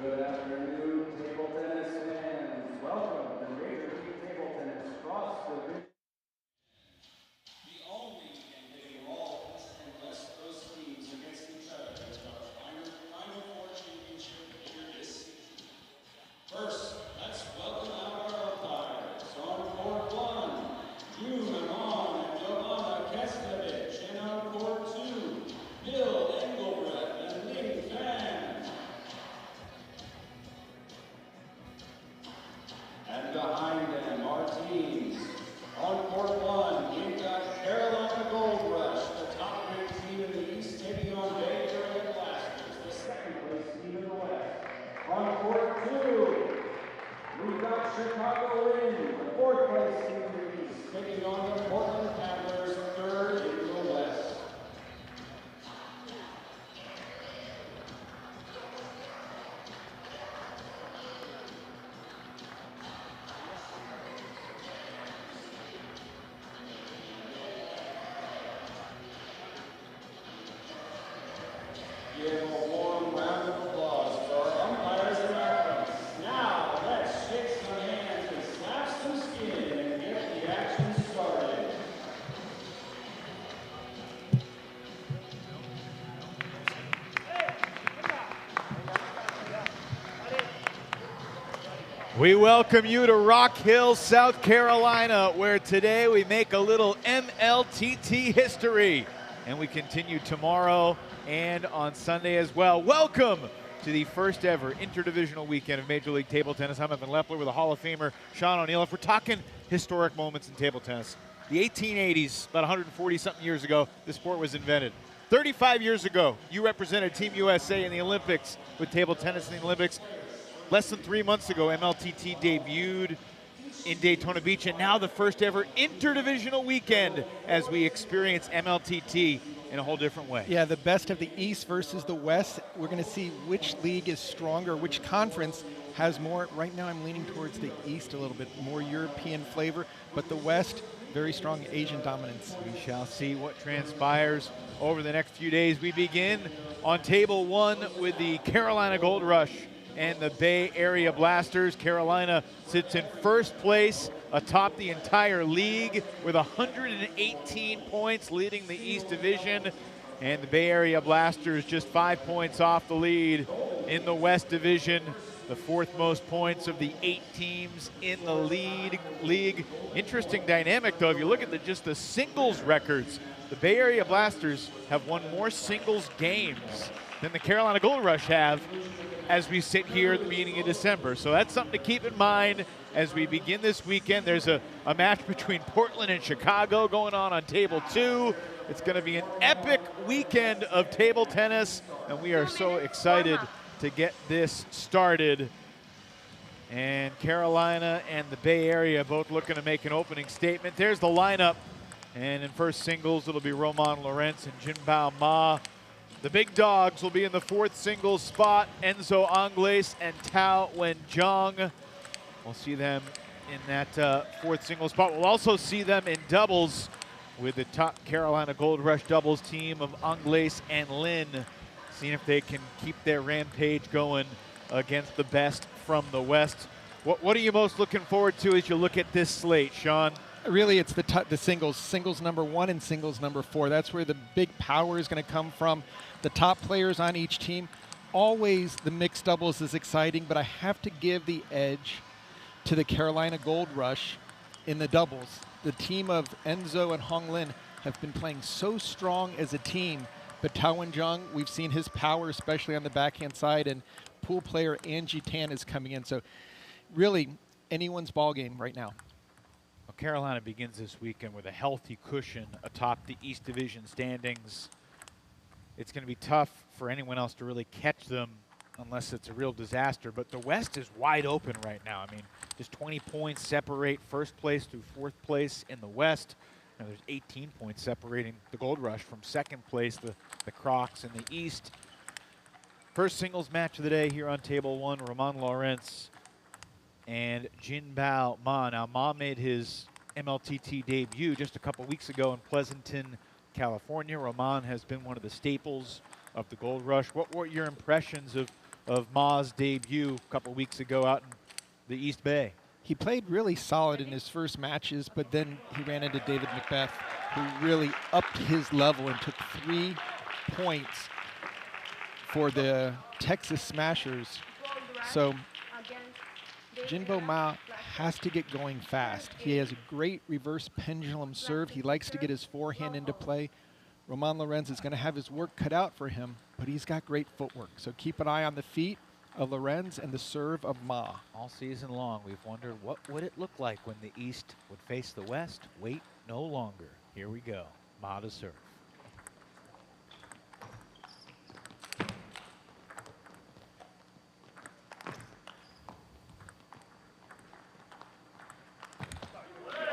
Good afternoon, table tennis fans. Welcome to Major League Table Tennis Cross Division. The only and pitting all East and West Coast teams against each other in our Final Four championship here this season. First, let's welcome out our umpires. On court one, Jinbao Ma and Joanna Kestovich, and on court two, Bill Engelbrecht and Ling Fan. And behind them, our teams. On court one, we've got Carolina Gold Rush, the top-ranked team in the East, taking on Bay Area Blasters, the second-place team in the West. On court two, we've got Chicago Wind, the fourth-place team in the East, taking on the Portland Paddlers, third in the West. Give a warm round of applause for our umpires and referees. Now, let's shake some hands and slap some skin and get the action started. We welcome you to Rock Hill, South Carolina, where today we make a little MLTT history. And we continue tomorrow and on Sunday as well. Welcome to the first ever interdivisional weekend of Major League Table Tennis. I'm Evan Lepler with the Hall of Famer Sean O'Neill. If we're talking historic moments in table tennis, the 1880s, about 140-something years ago, the sport was invented. 35 years ago, you represented Team USA in the Olympics with table tennis in the Olympics. Less than 3 months ago, MLTT debuted in Daytona Beach, and now the first ever interdivisional weekend as we experience MLTT in a whole different way. Yeah, the best of the East versus the West. We're going to see which league is stronger, which conference has more. Right now I'm leaning towards the East a little bit, more European flavor, but the West, very strong Asian dominance. We shall see what transpires over the next few days. We begin on table one with the Carolina Gold Rush and the Bay Area Blasters. Carolina sits in first place atop the entire league with 118 points, leading the East Division. And the Bay Area Blasters just 5 points off the lead in the West Division. The fourth most points of the 8 teams in the league. Interesting dynamic, though, if you look at just the singles records, the Bay Area Blasters have won more singles games than the Carolina Gold Rush have as we sit here at the beginning of December. So that's something to keep in mind as we begin this weekend. There's a match between Portland and Chicago going on table two. It's going to be an epic weekend of table tennis, and we are so excited to get this started. And Carolina and the Bay Area both looking to make an opening statement. There's the lineup. And in first singles, it'll be Roman Lorenz and Jinbao Ma. The big dogs will be in the fourth singles spot, Enzo Angles and Tao Wenjong. We'll see them in that fourth singles spot. We'll also see them in doubles with the top Carolina Gold Rush doubles team of Angles and Lin, seeing if they can keep their rampage going against the best from the West. What are you most looking forward to as you look at this slate, Sean? Really, it's the singles number 1 and singles number 4. That's where the big power is going to come from. The top players on each team. Always the mixed doubles is exciting, but I have to give the edge to the Carolina Gold Rush in the doubles. The team of Enzo and Hong Lin have been playing so strong as a team, but Tao Wenjong, we've seen his power, especially on the backhand side, and pool player Angie Tan is coming in. So really, anyone's ball game right now. Well, Carolina begins this weekend with a healthy cushion atop the East Division standings. It's going to be tough for anyone else to really catch them unless it's a real disaster. But the West is wide open right now. I mean, just 20 points separate first place through fourth place in the West. And there's 18 points separating the Gold Rush from second place, the Crocs in the East. First singles match of the day here on table one, Roman Lorenz and Jinbao Ma. Now, Ma made his MLTT debut just a couple weeks ago in Pleasanton, California. Roman has been one of the staples of the Gold Rush. What were your impressions of of Ma's debut a couple weeks ago out in the East Bay. He played really solid in his first matches, but then he ran into David Macbeth, who really upped his level and took 3 points for the Texas Smashers. So Jinbao Ma has to get going fast. He has a great reverse pendulum serve. He likes to get his forehand into play. Roman Lorenz is going to have his work cut out for him, but he's got great footwork. So keep an eye on the feet of Lorenz and the serve of Ma. All season long, we've wondered what would it look like when the East would face the West. Wait no longer. Here we go. Ma to serve.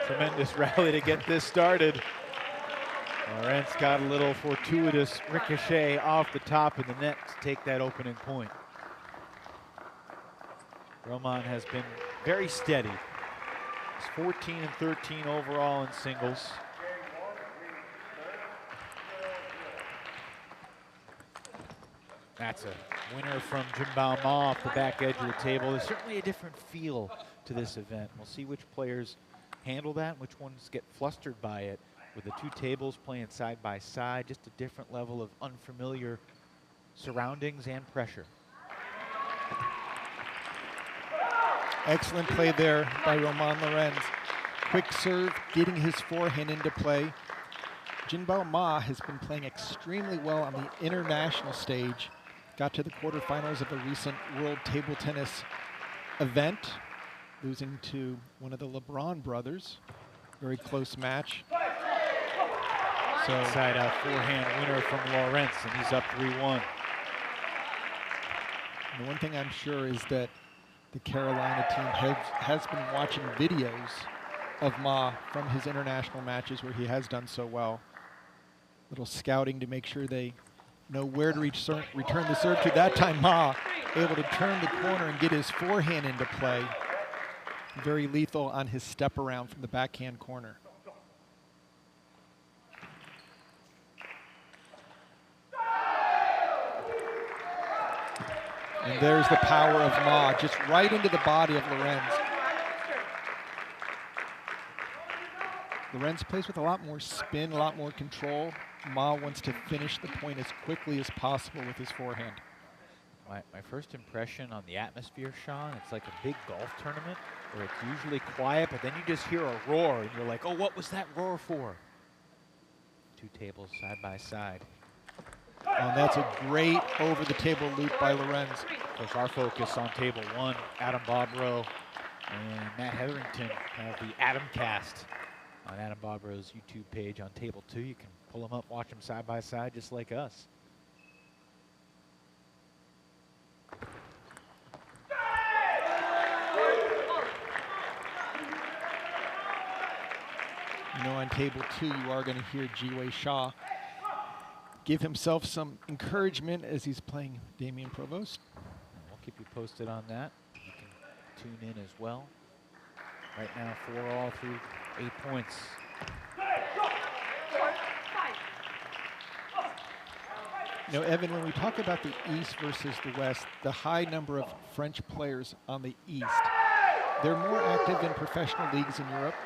Tremendous rally to get this started. Lorenz got a little fortuitous ricochet off the top of the net to take that opening point. Roman has been very steady. He's 14 and 13 overall in singles. That's a winner from Jinbao Ma off the back edge of the table. There's certainly a different feel to this event. We'll see which players handle that, which ones get flustered by it. With the 2 tables playing side by side, just a different level of unfamiliar surroundings and pressure. Excellent play there by Roman Lorenz. Quick serve, getting his forehand into play. Jinbao Ma has been playing extremely well on the international stage. Got to the quarterfinals of a recent World Table Tennis event, losing to one of the LeBron brothers. Very close match. So Side out forehand winner from Lorenz, and he's up 3-1. The one thing I'm sure is that the Carolina team has been watching videos of Ma from his international matches where he has done so well. Little scouting to make sure they know where to return the serve to. That time Ma able to turn the corner and get his forehand into play. Very lethal on his step around from the backhand corner. And there's the power of Ma, just right into the body of Lorenz. Lorenz plays with a lot more spin, a lot more control. Ma wants to finish the point as quickly as possible with his forehand. My first impression on the atmosphere, Sean, it's like a big golf tournament where it's usually quiet, but then you just hear a roar, and you're like, oh, what was that roar for? 2 tables side by side. And that's a great over-the-table loop by Lorenz. Of course, our focus on table 1, Adam Bobrow and Matt Hetherington have the Adam Cast on Adam Bobrow's YouTube page. On table 2, you can pull them up, watch them side by side, just like us. You know, on table 2, you are going to hear Ji-Wei Shaw give himself some encouragement as he's playing Damian Provost. We'll keep you posted on that. You can tune in as well. Right now, 4-all through 8 points. You know, Evan, when we talk about the East versus the West, the high number of French players on the East, they're more active in professional leagues in Europe.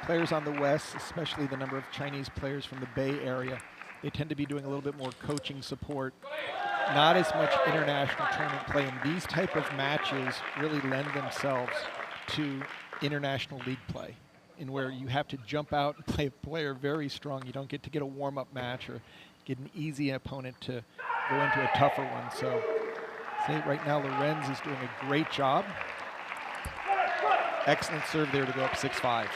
Players on the West, especially the number of Chinese players from the Bay Area, they tend to be doing a little bit more coaching support, not as much international tournament play. And these type of matches really lend themselves to international league play, in where you have to jump out and play a player very strong. You don't get to get a warm-up match or get an easy opponent to go into a tougher one. So say right now Lorenz is doing a great job. Excellent serve there to go up 6-5.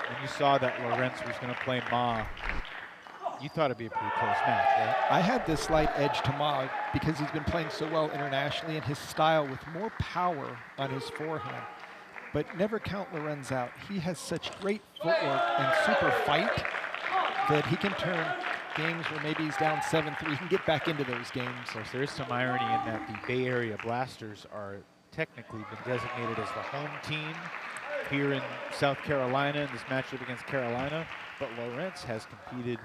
When you saw that Lorenz was going to play Ma, you thought it'd be a pretty close match, right? I had this slight edge to Ma because he's been playing so well internationally and his style with more power on his forehand. But never count Lorenz out. He has such great footwork and super fight that he can turn games where maybe he's down 7-3. He can get back into those games. Of course, there is some irony in that the Bay Area Blasters are technically been designated as the home team here in South Carolina in this matchup against Carolina, but Lorenz has competed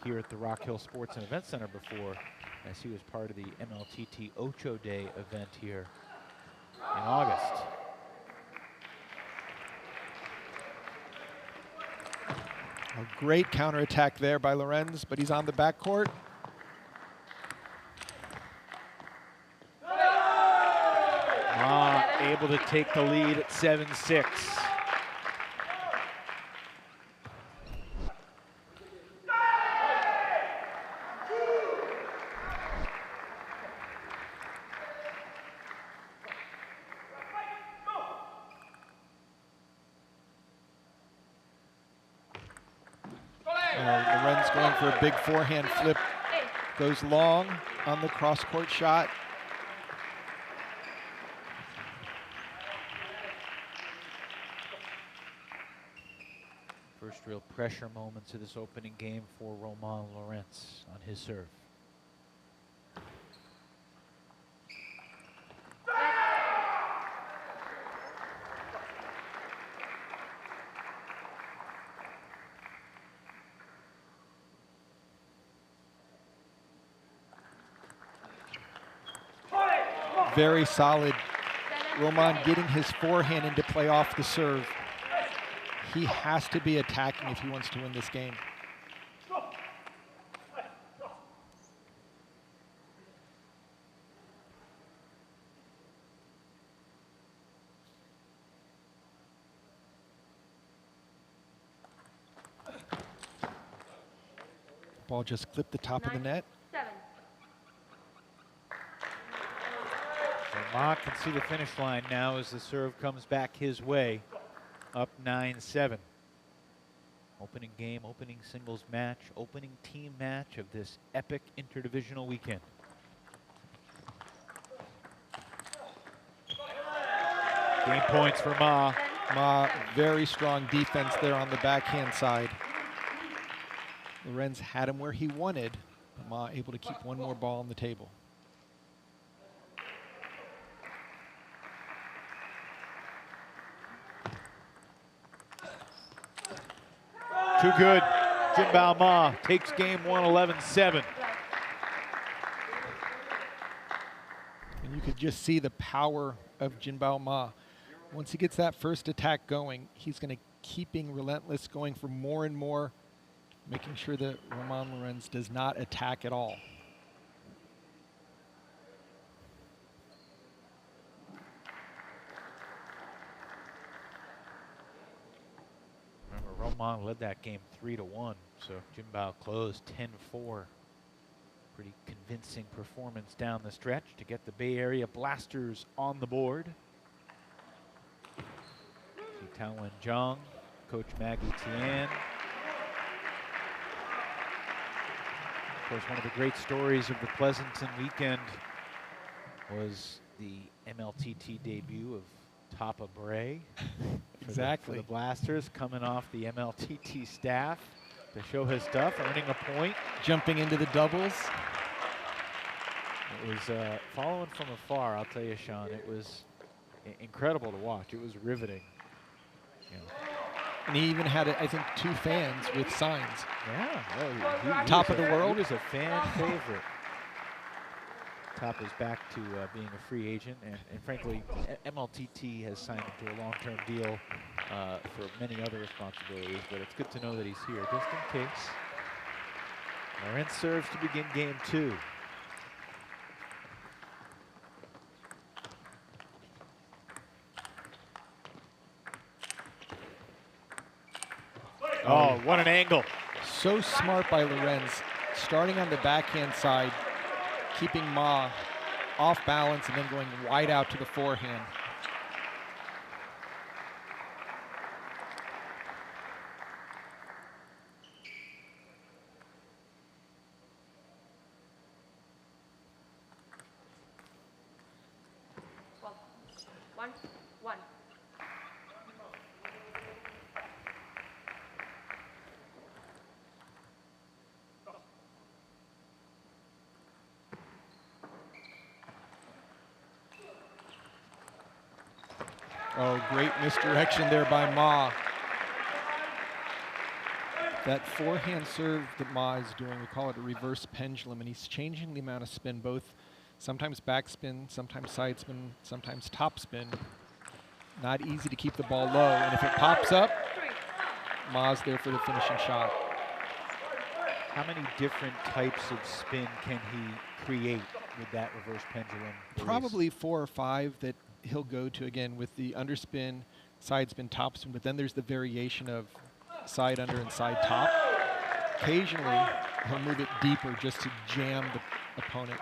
here at the Rock Hill Sports and Event Center before as he was part of the MLTT Ocho Day event here in August. A great counterattack there by Lorenz, but he's on the backcourt. Ma able to take the lead at 7-6. Lorenz going for a big forehand flip. Goes long on the cross-court shot. First real pressure moments of this opening game for Romain Lorenz on his serve. Very solid. Romain getting his forehand into play off the serve. He has to be attacking if he wants to win this game. Ball just clipped the top of the net. So Ma can see the finish line now as the serve comes back his way, up 9-7. Opening game, opening singles match, opening team match of this epic interdivisional weekend. Game points for Ma. Ma, very strong defense there on the backhand side. Lorenz had him where he wanted, but Ma able to keep one more ball on the table. Too good. Jinbao Ma takes game 1, 11-7. And you could just see the power of Jinbao Ma. Once he gets that first attack going, he's going to keep being relentless, going for more and more, making sure that Romain Lorenz does not attack at all. Romain led that game 3-1, so Jinbao closed 10-4. Pretty convincing performance down the stretch to get the Bay Area Blasters on the board. See Tao Wen Zhang, Coach Maggie Tian. Of course, one of the great stories of the Pleasanton weekend was the MLTT debut of Tapa Bray. Exactly. For the Blasters, coming off the MLTT staff to show his stuff, earning a point. Jumping into the doubles. It was following from afar, I'll tell you, Sean. It was incredible to watch. It was riveting. You know. And he even had, I think, 2 fans with signs. Yeah. Well, he Top of the world. He was a fan favorite. Tapa's back to being a free agent, and frankly, MLTT has signed him to a long-term deal for many other responsibilities, but it's good to know that he's here, just in case. Lorenz serves to begin game 2. Oh, what an angle. So smart by Lorenz, starting on the backhand side, keeping Ma off balance and then going wide out to the forehand. Oh, great misdirection there by Ma. That forehand serve that Ma is doing, we call it a reverse pendulum, and he's changing the amount of spin, both sometimes backspin, sometimes side spin, sometimes top spin. Not easy to keep the ball low, and if it pops up, Ma's there for the finishing shot. How many different types of spin can he create with that reverse pendulum release? Probably 4 or 5 that he'll go to, again, with the underspin, side spin, top spin, but then there's the variation of side under and side top. Occasionally, he'll move it deeper just to jam the opponent.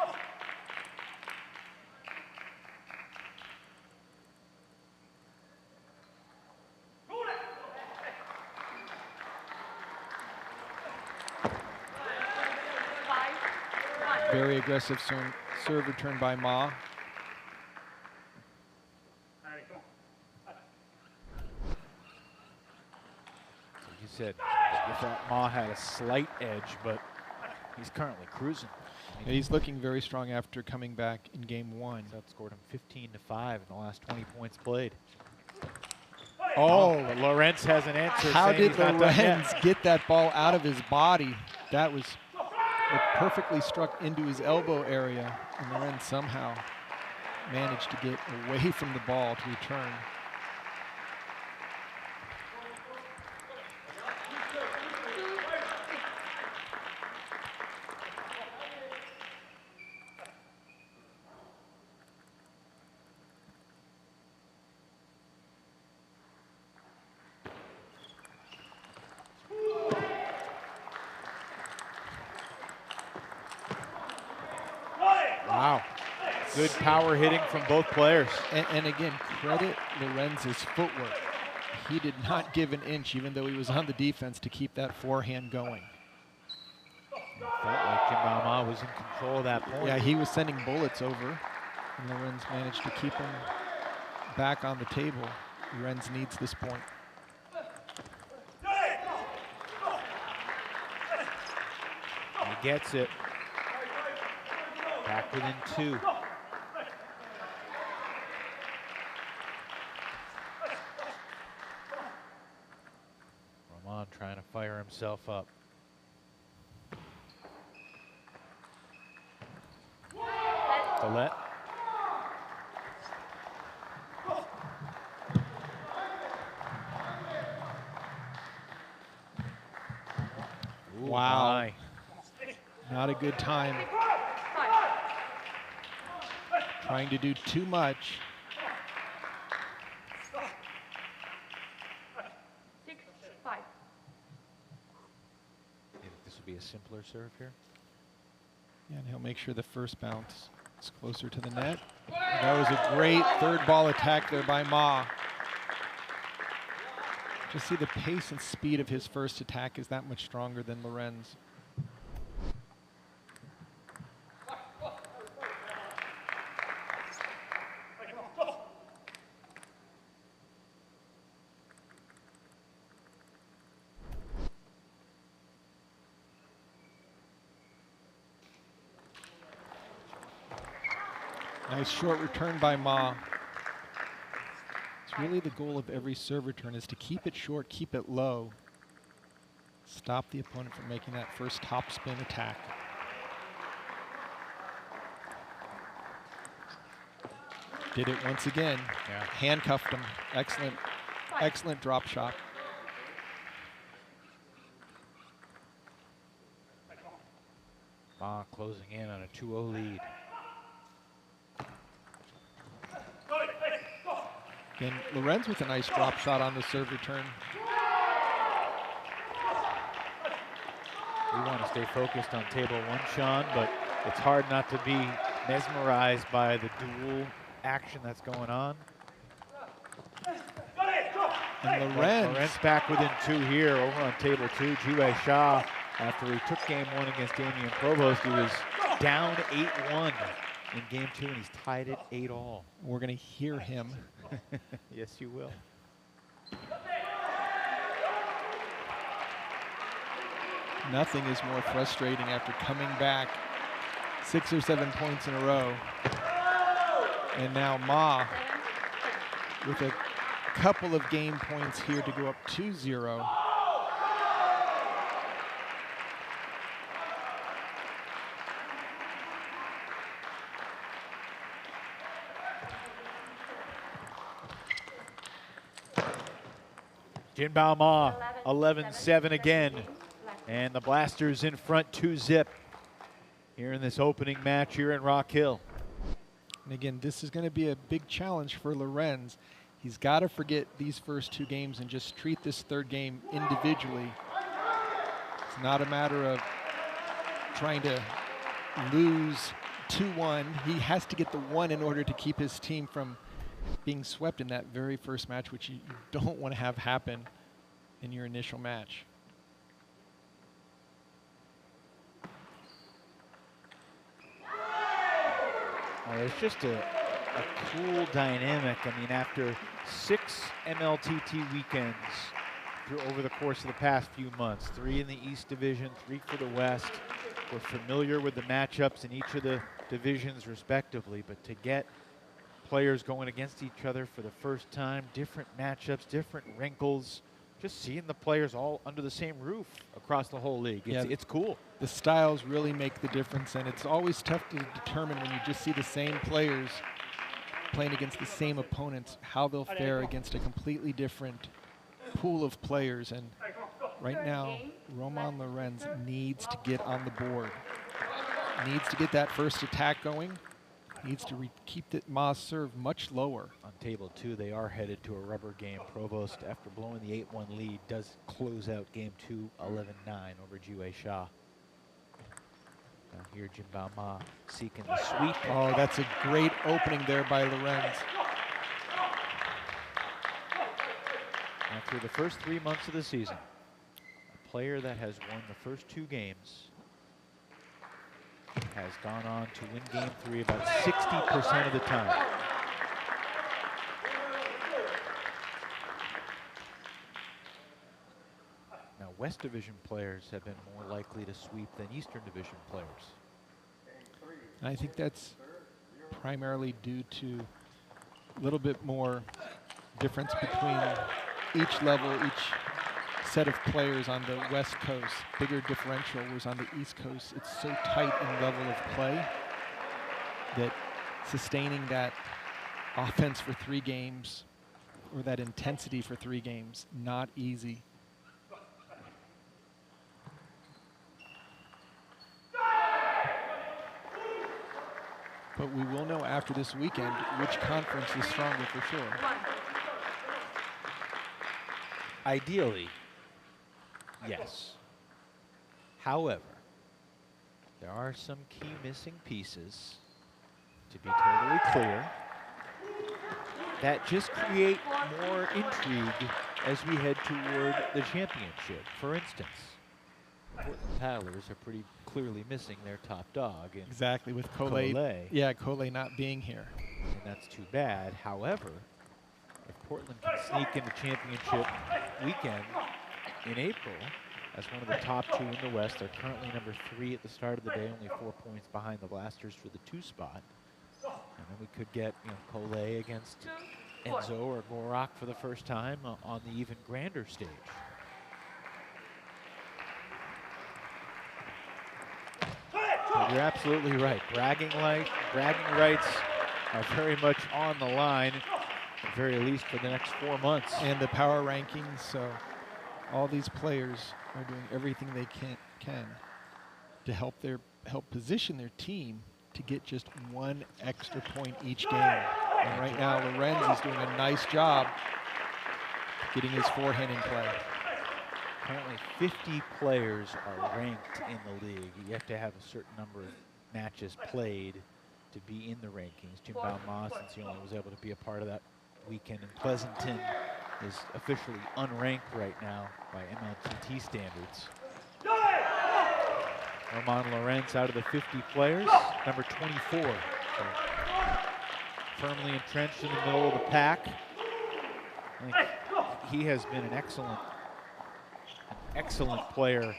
Very aggressive serve return by Ma. You said you thought Ma had a slight edge, but he's currently cruising. And he's looking very strong after coming back in game 1. He's outscored him 15-5 in the last 20 points played. Oh, but Lorenz has an answer. How saying did he's not done Lorenz yet. get that ball out of his body? That was it, perfectly struck into his elbow area, and Lorenz somehow managed to get away from the ball to return. Wow. Good power hitting from both players. And again, credit Lorenz's footwork. He did not give an inch, even though he was on the defense, to keep that forehand going. Felt like Jinbao Ma was in control of that point. Yeah, he was sending bullets over, and Lorenz managed to keep him back on the table. Lorenz needs this point. He gets it. Back within 2. Roman trying to fire himself up. Let. Wow. My. Not a good time. Trying to do too much. 6, 5. You think this will be a simpler serve here? Yeah, and he'll make sure the first bounce is closer to the net. That was a great third ball attack there by Ma. Just see the pace and speed of his first attack is that much stronger than Lorenz. Nice short return by Ma. It's really the goal of every serve return is to keep it short, keep it low. Stop the opponent from making that first top spin attack. Did it once again. Yeah. Handcuffed him. Excellent, excellent drop shot. Ma closing in on a 2-0 lead. Again, Lorenz with a nice drop shot on the serve return. We want to stay focused on table 1, Sean, but it's hard not to be mesmerized by the dual action that's going on. And Lorenz back within 2 here over on table 2. Jiwei Sha, after he took game 1 against Damian Provost, he was down 8-1 in game 2, and he's tied it 8-all. We're going to hear him. Yes, you will. Nothing is more frustrating after coming back 6 or 7 points in a row. And now Ma with a couple of game points here to go up 2-0. Jinbao Ma, 11-7 again. And the Blasters in front 2-zip here in this opening match here in Rock Hill. And again, this is going to be a big challenge for Lorenz. He's got to forget these first 2 games and just treat this 3rd game individually. It's not a matter of trying to lose 2-1. He has to get the 1 in order to keep his team from being swept in that very first match, which you don't want to have happen in your initial match. Well, it's just a cool dynamic. I mean, after 6 MLTT weekends over the course of the past few months, 3 in the East Division, 3 for the West, we're familiar with the matchups in each of the divisions respectively, but to get players going against each other for the first time, different matchups, different wrinkles, just seeing the players all under the same roof across the whole league. It's cool. The styles really make the difference, and it's always tough to determine when you just see the same players playing against the same opponents, how they'll fare against a completely different pool of players. And right now, Roman Lorenz needs to get on the board, needs to get that first attack going, needs to keep the Ma's serve much lower. On table 2, they are headed to a rubber game. Provost, after blowing the 8-1 lead, does close out game 2, 11-9 over Jiwei Sha. Now here, Jinbao Ma seeking the sweep. Oh, that's a great opening there by Lorenz. Now through the first 3 months of the season, a player that has won the first 2 games has gone on to win game 3 about 60% of the time. Now, West Division players have been more likely to sweep than Eastern Division players. And I think that's primarily due to a little bit more difference between each level, each set of players on the West Coast, bigger differential, whereas on the East Coast, it's so tight in level of play that sustaining that offense for 3 games or that intensity for 3 games, not easy. But we will know after this weekend which conference is stronger for sure. Ideally, yes. However, there are some key missing pieces, to be totally clear, that just create more intrigue as we head toward the championship. For instance, Portland Paddlers are pretty clearly missing their top dog. Exactly, with Cole. Yeah, Cole not being here. And that's too bad. However, if Portland can sneak into championship weekend in April as one of the top 2 in the West, they're currently number 3 at the start of the day, only 4 points behind the Blasters for the 2 spot. And then we could get, Cole against Enzo or Gorak for the first time on the even grander stage. But you're absolutely right. Bragging rights are very much on the line, at the very least for the next 4 months. And the power rankings, so all these players are doing everything they can to help position their team to get just 1 extra point each game. And right now, Lorenz is doing a nice job getting his forehand in play. Currently 50 players are ranked in the league. You have to have a certain number of matches played to be in the rankings. Jinbao Ma, since he only was able to be a part of that weekend in Pleasanton, is officially unranked right now by MLTT standards. Roman Lorenz out of the 50 players, number 24. So firmly entrenched in the middle of the pack. I think he has been an excellent player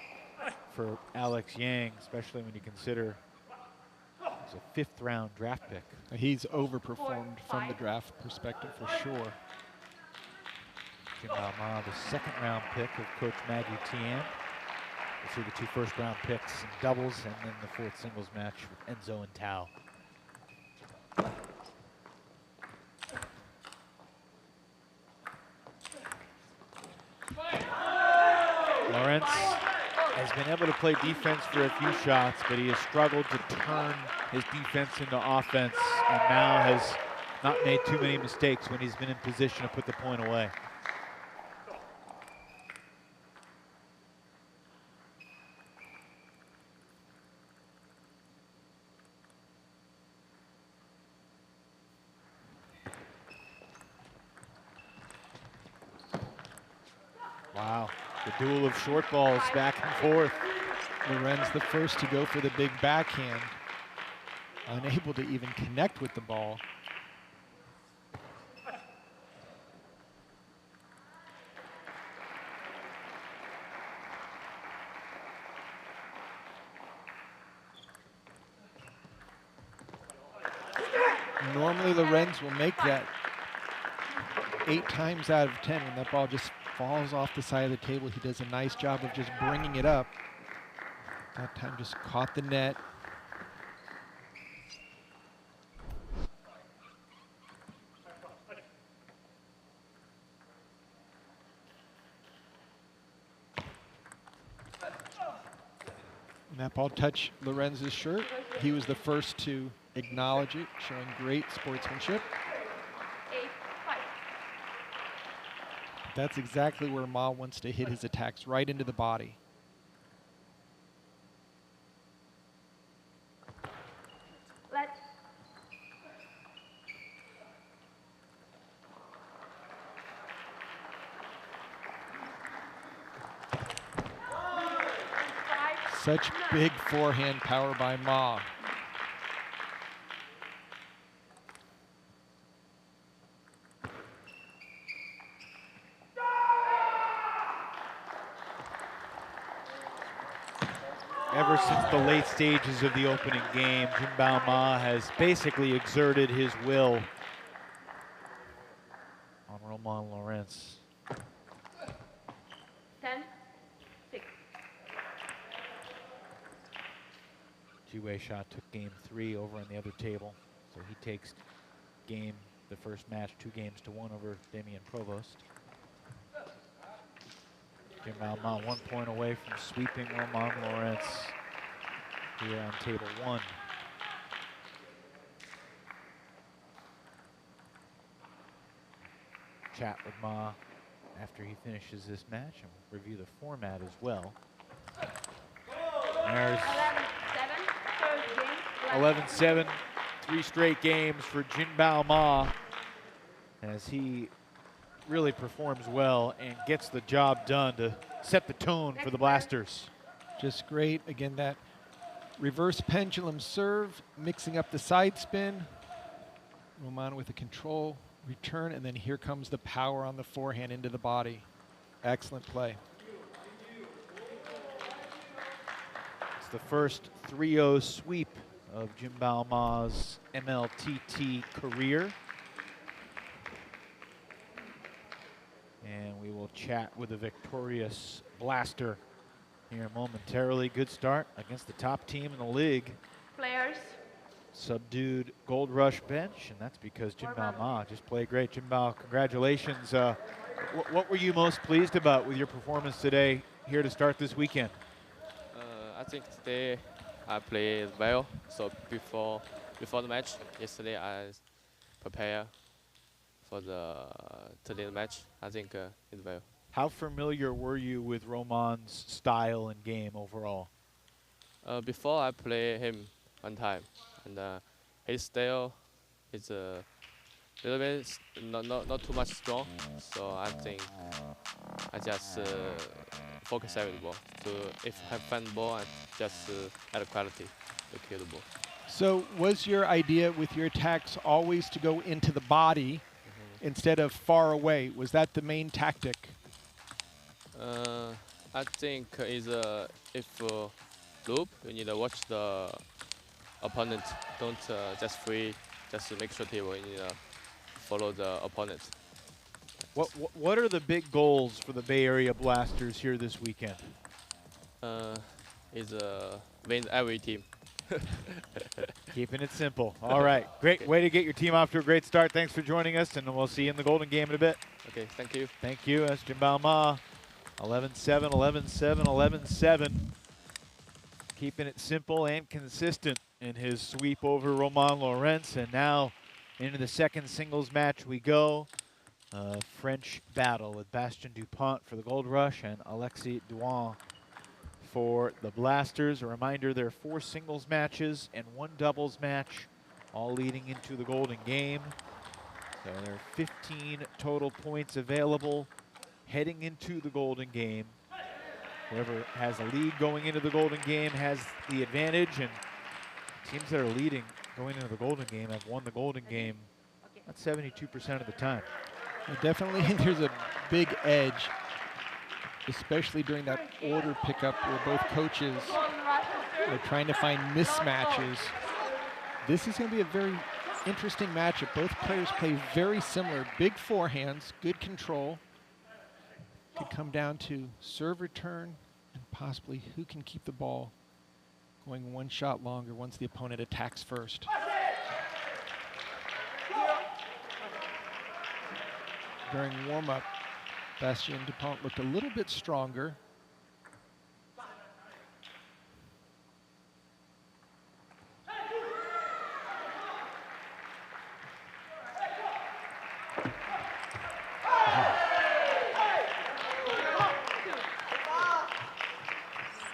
for Alex Yang, especially when you consider he's a 5th round draft pick. He's overperformed from the draft perspective for sure. Jinbao Ma, the 2nd round pick of Coach Maggie Tian. We'll see the 2 first round picks in doubles and then the 4th singles match with Enzo and Tao. Lawrence has been able to play defense for a few shots, but he has struggled to turn his defense into offense, and now has not made too many mistakes when he's been in position to put the point away. Wow, the duel of short balls back and forth. Lorenz the first to go for the big backhand, unable to even connect with the ball. Normally Lorenz will make that 8 times out of 10 when that ball just falls off the side of the table. He does a nice job of just bringing it up. That time just caught the net. And that ball touched Lorenz's shirt. He was the first to acknowledge it, showing great sportsmanship. That's exactly where Ma wants to hit his attacks, right into the body. Such big forehand power by Ma. Ever since the late stages of the opening game, Jinbao Ma has basically exerted his will on Roman Lawrence. 10-6. Two-way shot took game 3 over on the other table. So he takes the first match 2-1 over Damian Provost. Jinbao Ma 1 point away from sweeping Roman Lawrence here on table 1. Chat with Ma after he finishes this match and review the format as well. There's 11-7, 3 straight games for Jinbao Ma as he really performs well and gets the job done to set the tone for the Blasters. Just great. Again, that reverse pendulum serve, mixing up the side spin. Roman with a control return, and then here comes the power on the forehand into the body. Excellent play. It's the first 3-0 sweep of Jinbao Ma's MLTT career. And we will chat with the victorious Blaster here momentarily. Good start against the top team in the league. Players. Subdued Gold Rush bench, and that's because Jinbao Ma just played great. Jinbao, congratulations. What were you most pleased about with your performance today here to start this weekend? I think today I played well. So before the match, yesterday I prepared for today's match. I think it's well. How familiar were you with Roman's style and game overall? Before I played him one time, and his style is a little bit not too much strong. So I think I just focus on the ball. So if I have fun ball, I just add quality to kill the ball. So was your idea with your attacks always to go into the body instead of far away? Was that the main tactic? I think is if loop, you need to watch the opponent. Don't just free, just to make sure table. You need to follow the opponent. What are the big goals for the Bay Area Blasters here this weekend? Is win every team. Keeping it simple. All right, great way to get your team off to a great start. Thanks for joining us, and we'll see you in the Golden Game in a bit. Okay, thank you. Thank you. That's Jinbao Ma. 11-7, 11-7, 11-7. Keeping it simple and consistent in his sweep over Romain Lawrence. And now into the second singles match we go. French battle with Bastien Dupont for the Gold Rush and Alexis Douan for the Blasters. A reminder, there are 4 singles matches and 1 doubles match, all leading into the Golden Game. So there are 15 total points available heading into the Golden Game. Whoever has a lead going into the Golden Game has the advantage, and teams that are leading going into the Golden Game have won the Golden Game about 72% of the time. Definitely there's a big edge, especially during that order pickup where both coaches are trying to find mismatches. This is going to be a very interesting matchup. Both players play very similar. Big forehands, good control. Could come down to serve return and possibly who can keep the ball going 1 shot longer once the opponent attacks first. During warm-up, Bastien Dupont looked a little bit stronger.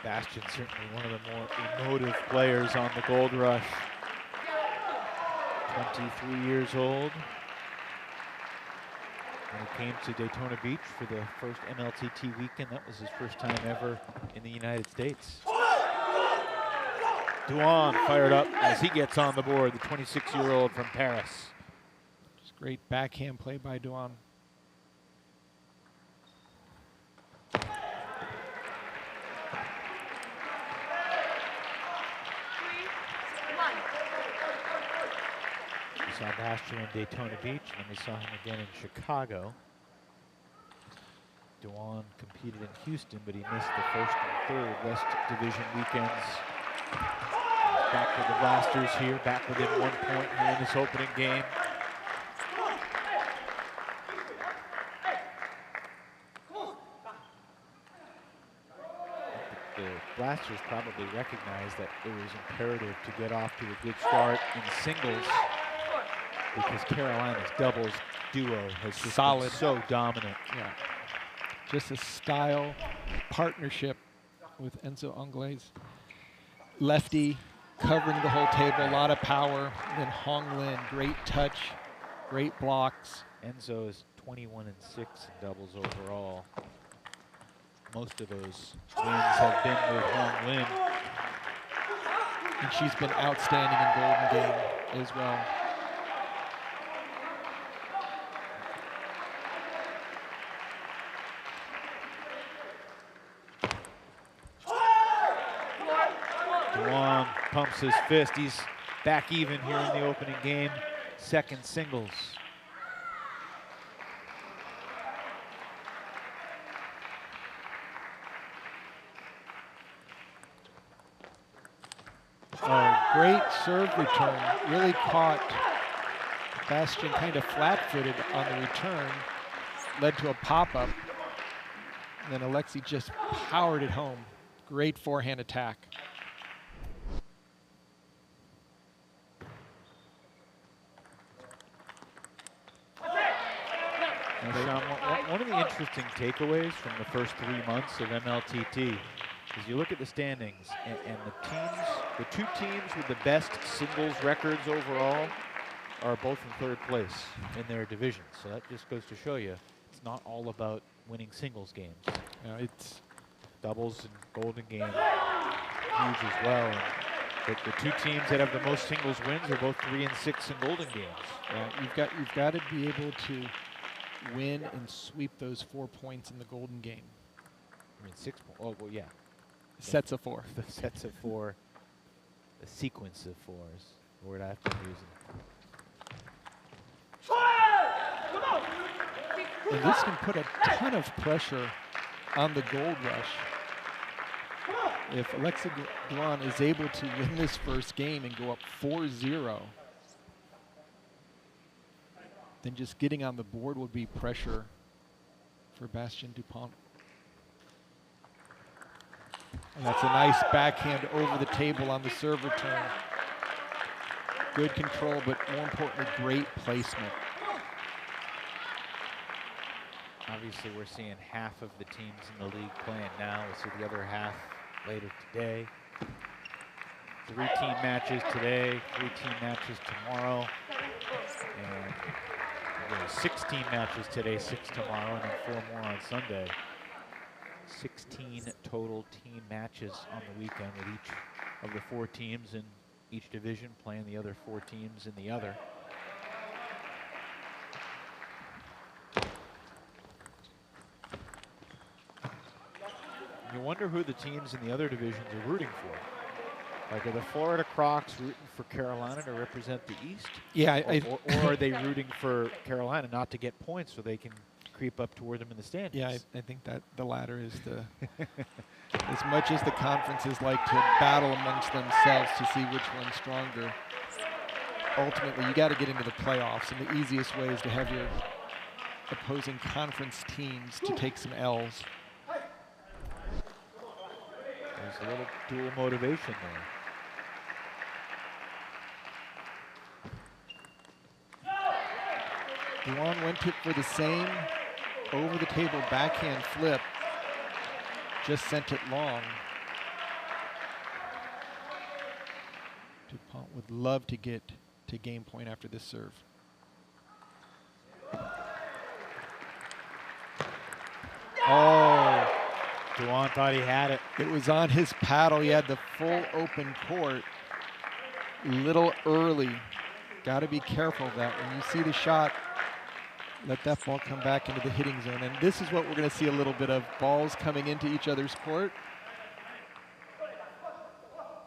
Bastien's certainly one of the more emotive players on the Gold Rush. 23 years old. When he came to Daytona Beach for the first MLTT weekend, that was his first time ever in the United States. Douan fired up as he gets on the board, the 26-year-old from Paris. Just great backhand play by Douan. We saw Bastien in Daytona Beach, and then we saw him again in Chicago. Douan competed in Houston, but he missed the first and third West Division weekends. Back with the Blasters here, back within 1 point here in this opening game. The Blasters probably recognized that it was imperative to get off to a good start in singles, because Carolina's doubles duo has just been so dominant. Yeah. Just a style partnership with Enzo Angles. Lefty covering the whole table, a lot of power. Then Hong Lin, great touch, great blocks. Enzo is 21-6 in doubles overall. Most of those wins have been with Hong Lin. And she's been outstanding in Golden Game as well. Douan pumps his fist. He's back even here in the opening game. Second singles. Oh, great serve return. Really caught Bastien kind of flat-footed on the return. Led to a pop-up. And then Alexi just powered it home. Great forehand attack. Now, Sean, one of the interesting takeaways from the first 3 months of MLTT is you look at the standings, and the two teams with the best singles records overall are both in third place in their divisions. So that just goes to show you it's not all about winning singles games. It's doubles and Golden Game huge as well. And the two teams that have the most singles wins are both 3 and 6 in Golden Games. You've got to be able to win and sweep those 4 points in the Golden Game. I mean 6 points. Oh well, yeah. Sets of 4. The sets of 4. The sequence of 4s. The word I've been using. And this can put a ton of pressure on the Gold Rush. If Alexis Douan is able to win this first game and go up 4-0, then just getting on the board would be pressure for Bastien Dupont. And that's a nice backhand over the table on the serve return. Good control, but more importantly, great placement. Obviously, we're seeing half of the teams in the league playing now. We'll see the other half later today. 3-team matches today, 3-team matches tomorrow, and 16 matches today, 6 tomorrow, and then 4 more on Sunday. 16 total team matches on the weekend with each of the 4 teams in each division playing the other 4 teams in the other. You wonder who the teams in the other divisions are rooting for. Like, are the Florida Crocs rooting for Carolina to represent the East? Yeah, or are they rooting for Carolina not to get points so they can creep up toward them in the standings? yeah, I think that the latter is the. As much as the conferences like to battle amongst themselves to see which one's stronger, ultimately you got to get into the playoffs, and the easiest way is to have your opposing conference teams to take some L's. There's a little dual motivation there. Duan went for the same over-the-table backhand flip, just sent it long. DuPont would love to get to game point after this serve. Oh, Duan thought he had it. It was on his paddle. He had the full open court. Little early. Got to be careful of that. When you see the shot, let that ball come back into the hitting zone. And this is what we're going to see a little bit of, balls coming into each other's court.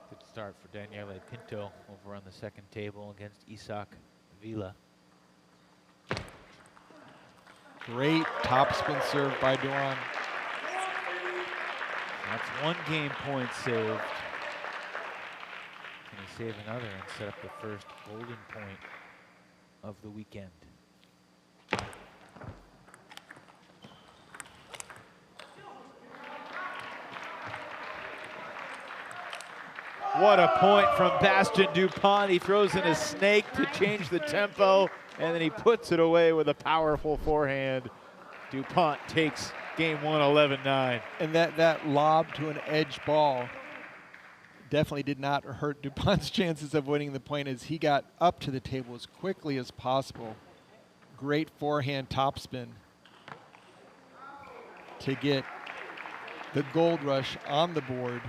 Good start for Daniele Pinto over on the second table against Isaac Vila. Great topspin serve by Duan. That's 1 game point saved. Can he save another and set up the first golden point of the weekend? What a point from Bastion DuPont. He throws in a snake to change the tempo, and then he puts it away with a powerful forehand. DuPont takes game 1, 11-9. And that lob to an edge ball definitely did not hurt DuPont's chances of winning the point, as he got up to the table as quickly as possible. Great forehand topspin to get the gold rush on the board.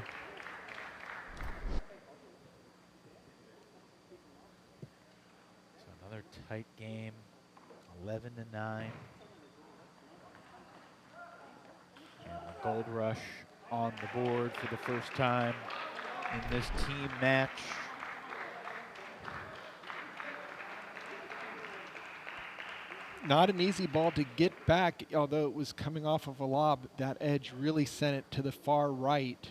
So another tight game, 11-9. And the gold rush on the board for the first time in this team match. Not an easy ball to get back, although it was coming off of a lob. That edge really sent it to the far right.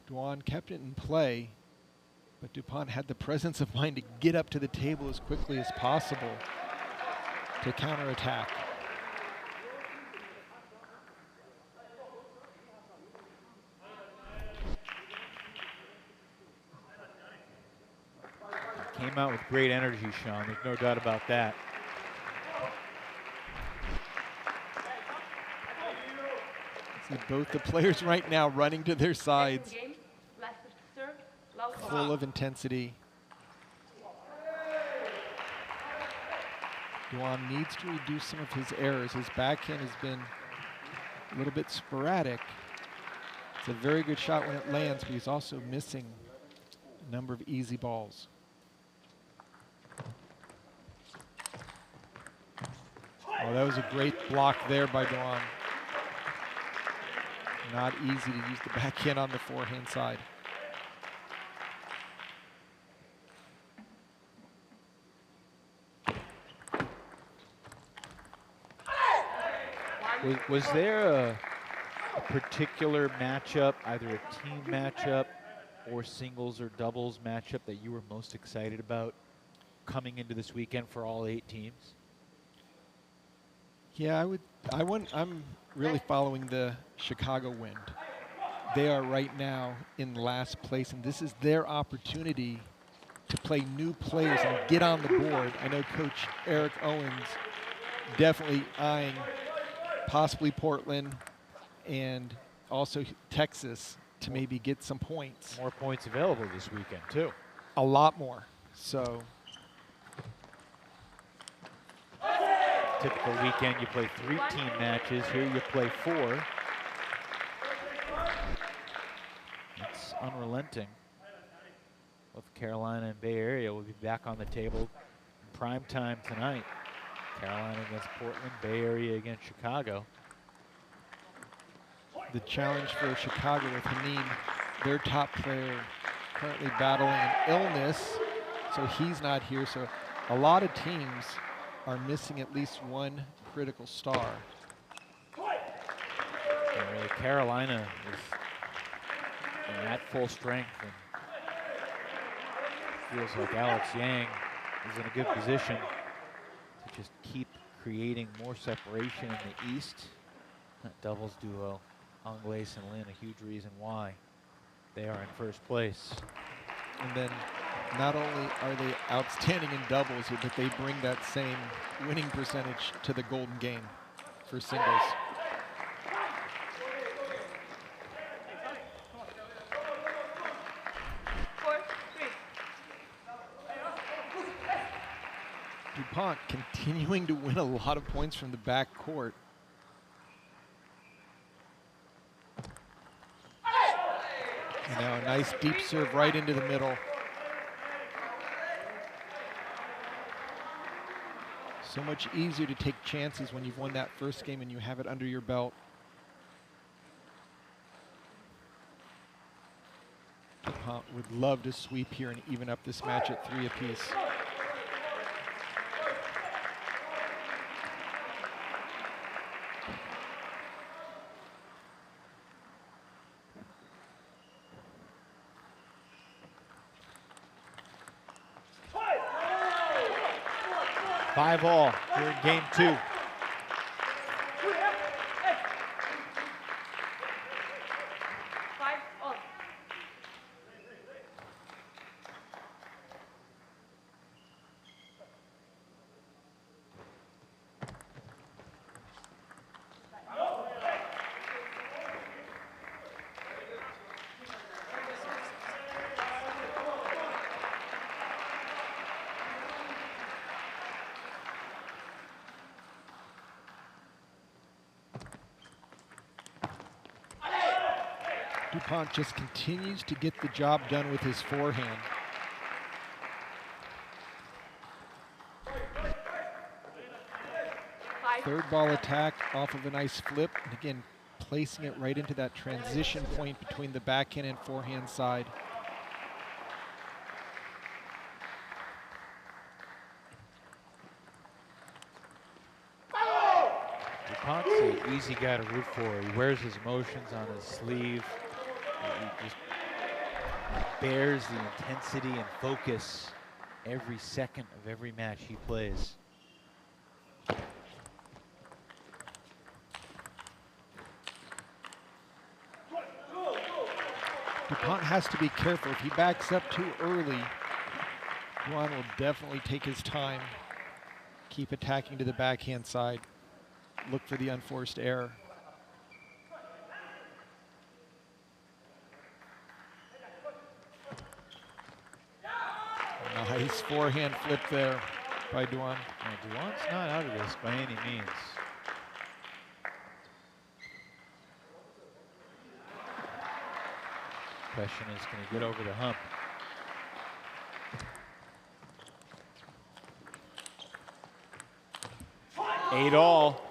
Duan kept it in play, but DuPont had the presence of mind to get up to the table as quickly as possible to counterattack. Came out with great energy, Sean. There's no doubt about that. See both the players right now running to their sides, Game, last serve, loud full of intensity. Duan needs to reduce some of his errors. His backhand has been a little bit sporadic. It's a very good shot when it lands, but he's also missing a number of easy balls. Oh, that was a great block there by Duan. Not easy to use the backhand on the forehand side. Was there a particular matchup, either a team matchup or singles or doubles matchup, that you were most excited about coming into this weekend for all 8 teams? Yeah, I'm really following the Chicago wind. they are right now in last place, and this is their opportunity to play new players and get on the board. I know Coach Eric Owens definitely eyeing possibly Portland and also Texas to maybe get some points. More points available this weekend, too. A lot more. So Typical weekend, you play 3 team matches. Here you play 4. It's unrelenting. Both Carolina and Bay Area will be back on the table in prime time tonight. Carolina against Portland, Bay Area against Chicago. the challenge for Chicago with Hameen, their top player, currently battling an illness, so he's not here. So a lot of teams are missing at least one critical star. And really, Carolina is at full strength, and feels like Alex Yang is in a good position to just keep creating more separation in the East. That doubles duo, Angles and Lin, a huge reason why they are in first place. And then not only are they outstanding in doubles, but they bring that same winning percentage to the Golden Game for singles. DuPont continuing to win a lot of points from the back court. And now a nice deep serve right into the middle. So much easier to take chances when you've won that first game and you have it under your belt. DuPont would love to sweep here and even up this match at 3 apiece. Five all here in game 2. DuPont just continues to get the job done with his forehand. Third ball attack off of a nice flip, and again, placing it right into that transition point between the backhand and forehand side. DuPont's an easy guy to root for. He wears his emotions on his sleeve. He just bears the intensity and focus every second of every match he plays. DuPont has to be careful. If he backs up too early, Duan will definitely take his time, keep attacking to the backhand side, look for the unforced error. Nice forehand flip there by Duan. Duan's not out of this by any means. Question is, can he get over the hump? Eight all.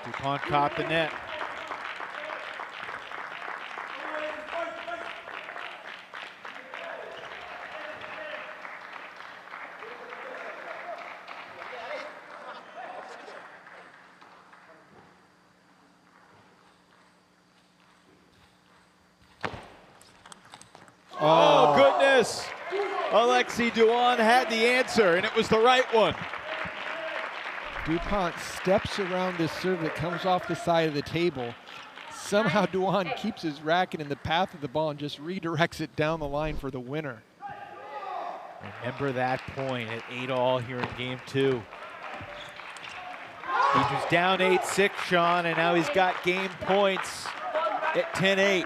DuPont caught the net. Oh, goodness. Alexi Duan had the answer, and it was the right one. DuPont steps around this serve that comes off the side of the table, somehow Duan keeps his racket in the path of the ball and just redirects it down the line for the winner. Remember that point at 8-all here in game 2. He was down 8-6, Sean, and now he's got game points at 10-8.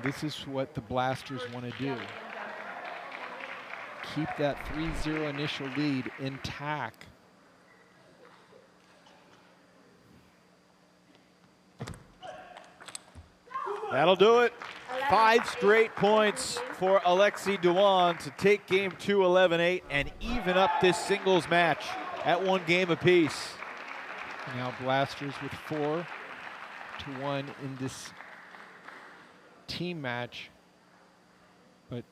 This is what the Blasters want to do. Keep that 3-0 initial lead intact. That'll do it. 5 straight points for Alexis Duan to take game 2 11-8 and even up this singles match at 1 game apiece. Now Blasters with 4-1 in this team match. But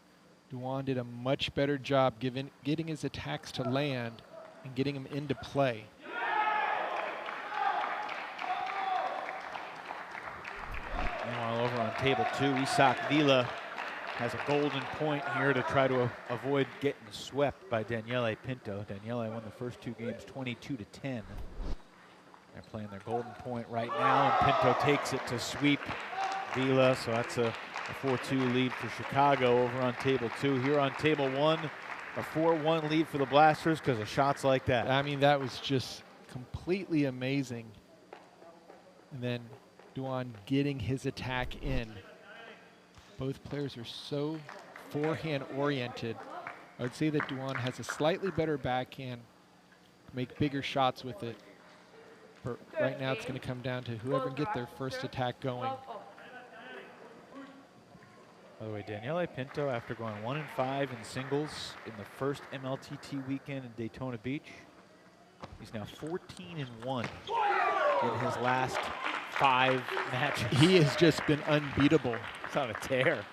Duan did a much better job getting his attacks to land and getting them into play. Meanwhile, over on table 2, Isak Vila has a golden point here to try to avoid getting swept by Daniele Pinto. Daniele won the first 2 games 22-10. They're playing their golden point right now, and Pinto takes it to sweep Vila, so that's a 4-2 lead for Chicago over on table 2. Here on table 1, a 4-1 lead for the Blasters because of shots like that. I mean, that was just completely amazing. And then Duan getting his attack in. Both players are so forehand oriented. I would say that Duan has a slightly better backhand, make bigger shots with it. But right now it's going to come down to whoever can get their first attack going. By the way, Daniele Pinto, after going 1-5 in singles in the first MLTT weekend in Daytona Beach, he's now 14-1 in his last 5 matches. He has just been unbeatable. It's on a tear.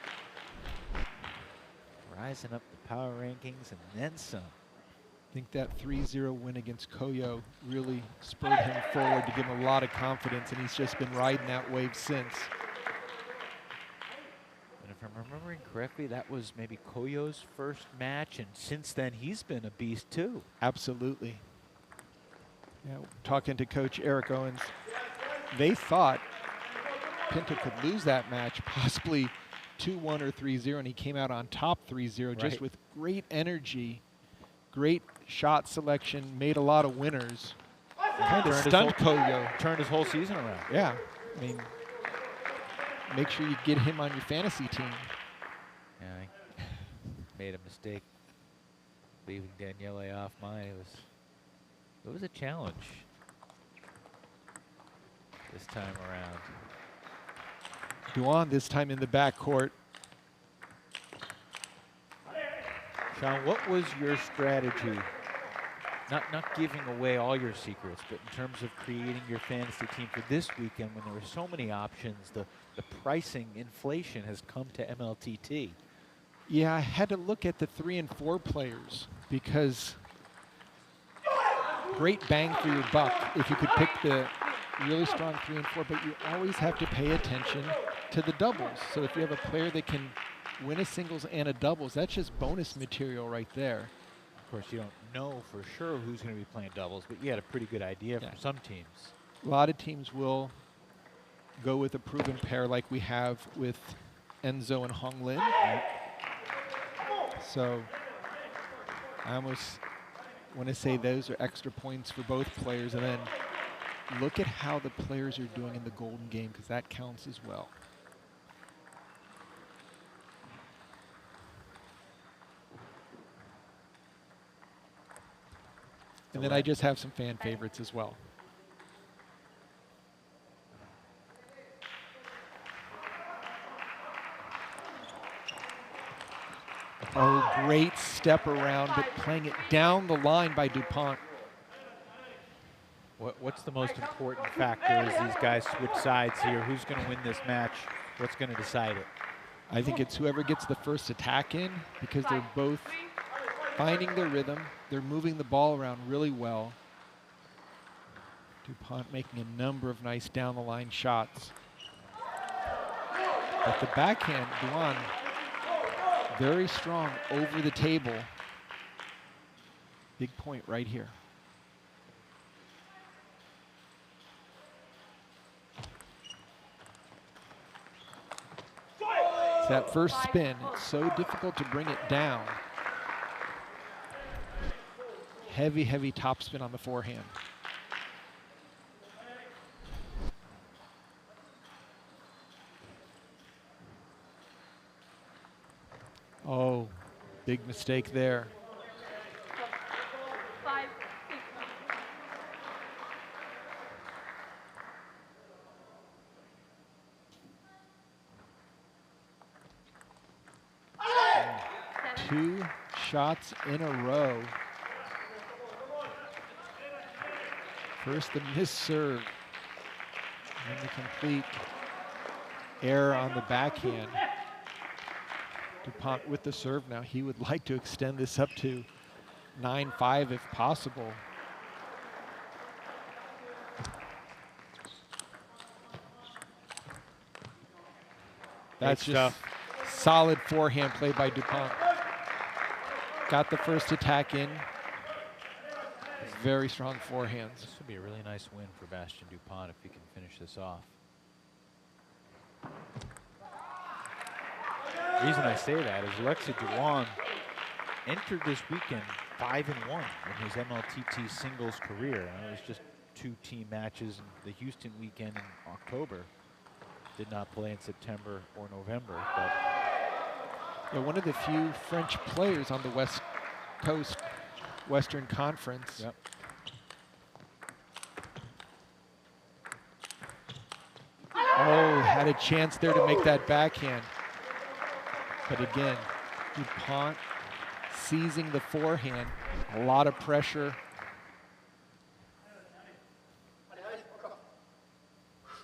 Rising up the power rankings and then some. I think that 3-0 win against Koyo really spurred him forward to give him a lot of confidence, and he's just been riding that wave since. And if I'm remembering correctly, that was maybe Koyo's first match, and since then he's been a beast too. Absolutely. Yeah, talking to Coach Eric Owens, they thought Pinto could lose that match, possibly 2-1 or 3-0, and he came out on top 3-0 just with great energy, great shot selection, made a lot of winners. Kind of stunned Koyo. Turned his whole season around. Yeah, I mean, make sure you get him on your fantasy team. Yeah, I made a mistake leaving Daniele off mine. It was a challenge this time around. Duan this time in the backcourt. Sean, what was your strategy? Not giving away all your secrets, but in terms of creating your fantasy team for this weekend when there were so many options, the pricing inflation has come to MLTT. Yeah, I had to look at the 3 and 4 players because great bang for your buck if you could pick the really strong 3 and 4, but you always have to pay attention to the doubles. So if you have a player that can win a singles and a doubles, that's just bonus material right there. Of course, you don't know for sure who's going to be playing doubles, but you had a pretty good idea from some teams. A lot of teams will go with a proven pair like we have with Enzo and Hong Lin. So I almost want to say those are extra points for both players, and then look at how the players are doing in the golden game, because that counts as well. And then I just have some fan favorites as well. Oh, great step around, but playing it down the line by DuPont. What's the most important factor as these guys switch sides here? Who's going to win this match? What's going to decide it? I think it's whoever gets the first attack in, because they're both finding their rhythm. They're moving the ball around really well. DuPont making a number of nice down the line shots. But the backhand, Duan, very strong over the table. Big point right here. that first spin, it's so difficult to bring it down. Heavy, heavy topspin on the forehand. Oh, big mistake there. 5, 6, 7. 2 shots in a row. First the missed serve, and the complete error on the backhand. DuPont with the serve now. He would like to extend this up to 9-5 if possible. That's just solid forehand play by DuPont. Got the first attack in. Very strong forehands. This would be a really nice win for Bastien DuPont if he can finish this off. The reason I say that is Alexis Dewan entered this weekend 5-1 in his MLTT singles career. It was just 2 team matches in the Houston weekend in October. Did not play in September or November. But yeah, one of the few French players on the West Coast Western Conference. Yep. Oh, had a chance there to make that backhand. But again, DuPont seizing the forehand. A lot of pressure.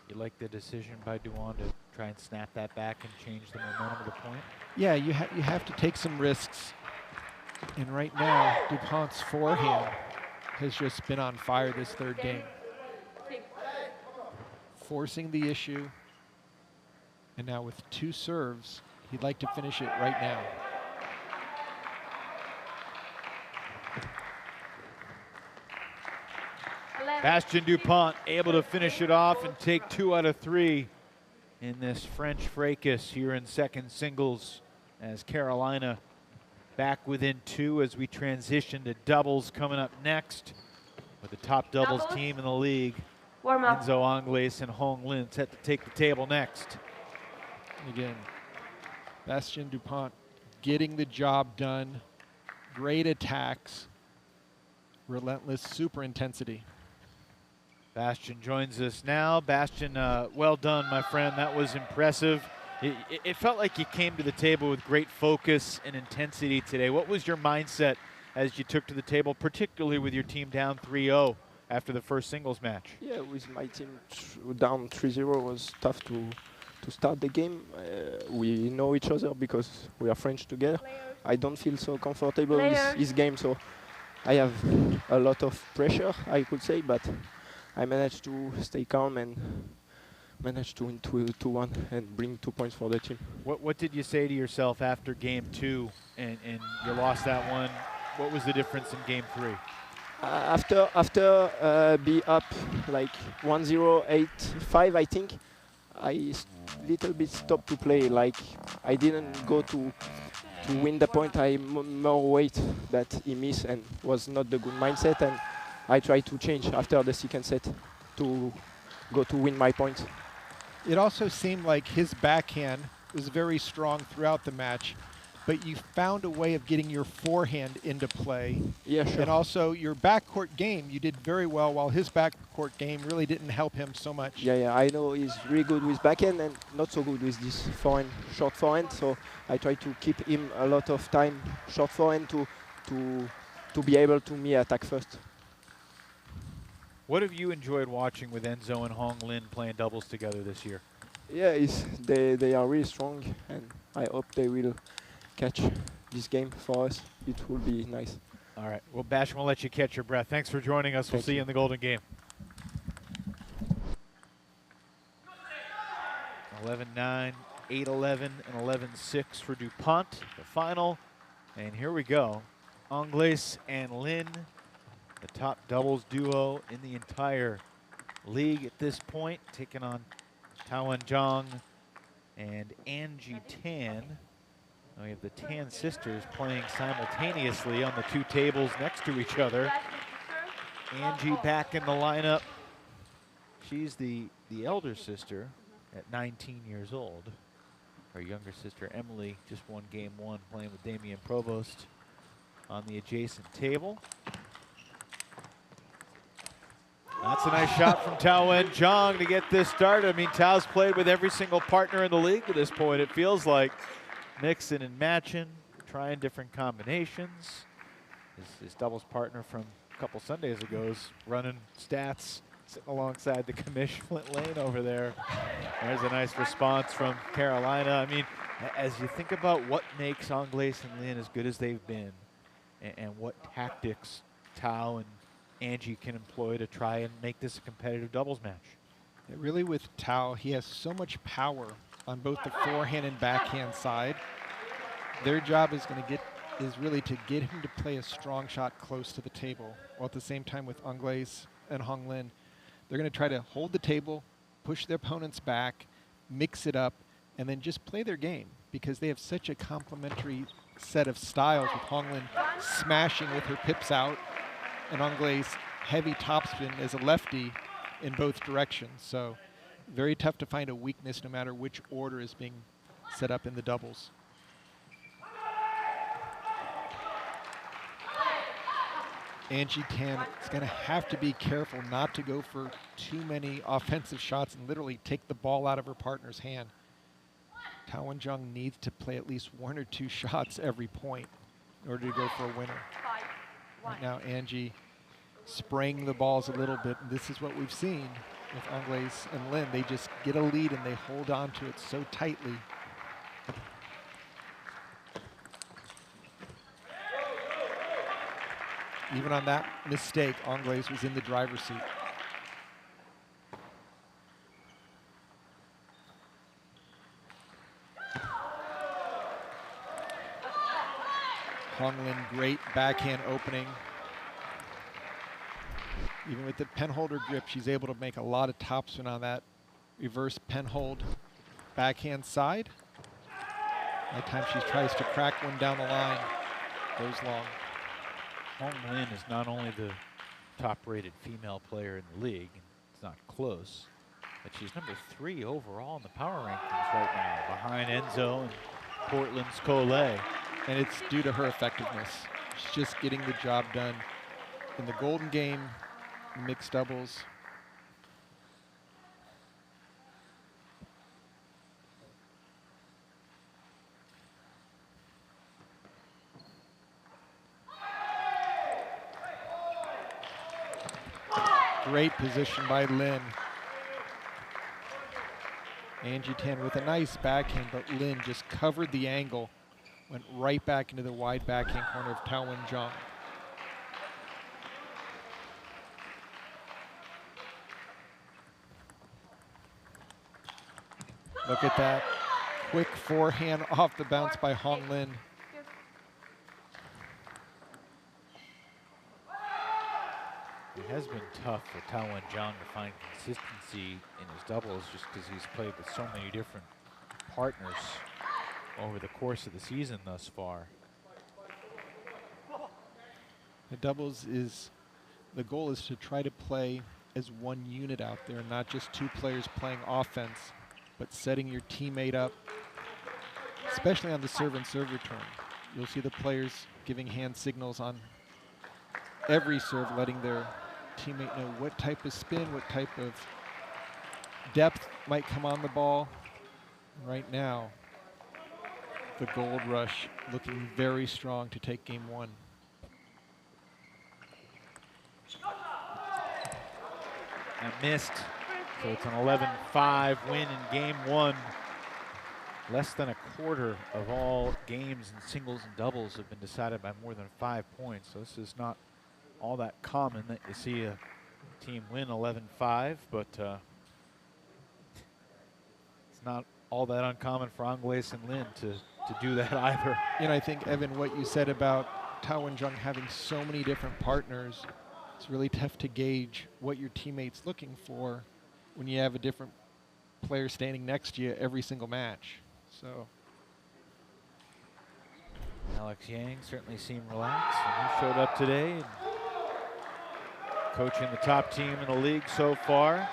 you like the decision by Dewan to try and snap that back and change the momentum of the point? Yeah, you have to take some risks. And right now, DuPont's forehand has just been on fire this third game. Forcing the issue. And now with 2 serves, he'd like to finish it right now. Bastien DuPont able to finish it off and take 2 out of 3 in this French fracas here in second singles, as Carolina back within 2 as we transition to doubles coming up next with the top doubles team in the league. Warm up. Enzo Angles and Hong Lin set to take the table next. Again, Bastien DuPont getting the job done. Great attacks. Relentless super intensity. Bastien joins us now. Bastien, well done, my friend. That was impressive. It felt like you came to the table with great focus and intensity today. What was your mindset as you took to the table, particularly with your team down 3-0 after the first singles match? Yeah, with my team down 3-0 was tough to start the game. We know each other because we are French together. I don't feel so comfortable with his game, so I have a lot of pressure, I could say, but I managed to stay calm and managed to win 2-1 and bring 2 points for the team. What did you say to yourself after game 2 and you lost that one? What was the difference in game 3? After be up like 1-0, 8-5, I think, I little bit stopped to play. Like I didn't go to win the point. I more wait that he missed and was not the good mindset, and I tried to change after the second set to go to win my point. It also seemed like his backhand was very strong throughout the match, but you found a way of getting your forehand into play. Yeah, sure. And also your backcourt game, you did very well, while his backcourt game really didn't help him so much. Yeah, I know he's really good with backhand and not so good with this forehand, short forehand. So I try to keep him a lot of time short forehand to be able to me attack first. What have you enjoyed watching with Enzo and Hong Lin playing doubles together this year? Yeah, they are really strong, and I hope they will catch this game for us. It will be nice. All right. Well, Bastien, we'll let you catch your breath. Thanks for joining us. We'll see you in the Golden Game. 11-9, 8-11, and 11-6 for DuPont, the final. And here we go. Angles and Lin, the top doubles duo in the entire league at this point, taking on Taoan Zhang and Angie Tan. Now we have the Tan sisters playing simultaneously on the two tables next to each other. Angie back in the lineup. She's the elder sister at 19 years old. Her younger sister Emily just won game one playing with Damian Provost on the adjacent table. That's a nice shot from Tao Wen-Zhang to get this started. I mean, Tao's played with every single partner in the league at this point, it feels like. Mixing and matching, trying different combinations. His doubles partner from a couple Sundays ago is running stats, sitting alongside the commish Flint Lane over there. There's a nice response from Carolina. I mean, as you think about what makes Angles and Lin as good as they've been, and what tactics Tao and Angie can employ to try and make this a competitive doubles match. Yeah, really with Tao, he has so much power on both the forehand and backhand side. Their job is really to get him to play a strong shot close to the table, while at the same time with Angles and Hong Lin, they're going to try to hold the table, push their opponents back, mix it up, and then just play their game, because they have such a complementary set of styles, with Hong Lin smashing with her pips out and Angles heavy topspin as a lefty in both directions. So very tough to find a weakness no matter which order is being set up in the doubles. Angie Tan is going to have to be careful not to go for too many offensive shots and literally take the ball out of her partner's hand. Tao Wen-Zhang needs to play at least 1 or 2 shots every point in order to go for a winner. Right now, Angie spraying the balls a little bit. And this is what we've seen with Angles and Lin. They just get a lead and they hold on to it so tightly. Even on that mistake, Angles was in the driver's seat. Hong Lin, great backhand opening. Even with the pen holder grip, she's able to make a lot of topspin on that reverse pen hold backhand side. That time she tries to crack one down the line, goes long. Hong Lin is not only the top-rated female player in the league, and it's not close, but she's number 3 overall in the power rankings right now, behind Enzo and Portland's Collet. And it's due to her effectiveness. She's just getting the job done in the golden game, mixed doubles. Great position by Lin. Angie Tan with a nice backhand, but Lin just covered the angle, went right back into the wide backhand corner of Tao Wen-Zhang. Look at that quick forehand off the bounce by Hong Lin. It has been tough for Tao Wen-Zhang to find consistency in his doubles, just because he's played with so many different partners over the course of the season thus far. The doubles is, the goal is to try to play as one unit out there, not just 2 players playing offense, but setting your teammate up, especially on the serve and serve return. You'll see the players giving hand signals on every serve, letting their teammate know what type of spin, what type of depth might come on the ball. Right now, the Gold Rush looking very strong to take game 1. And missed, so it's an 11-5 win in game 1. Less than a quarter of all games in singles and doubles have been decided by more than 5 points, so this is not all that common that you see a team win 11-5, but it's not all that uncommon for Angles and Lin to do that either. You know, I think, Evan, what you said about Tao Wen-Zhang having so many different partners, it's really tough to gauge what your teammate's looking for when you have a different player standing next to you every single match. So Alex Yang certainly seemed relaxed when he showed up today. And coaching the top team in the league so far.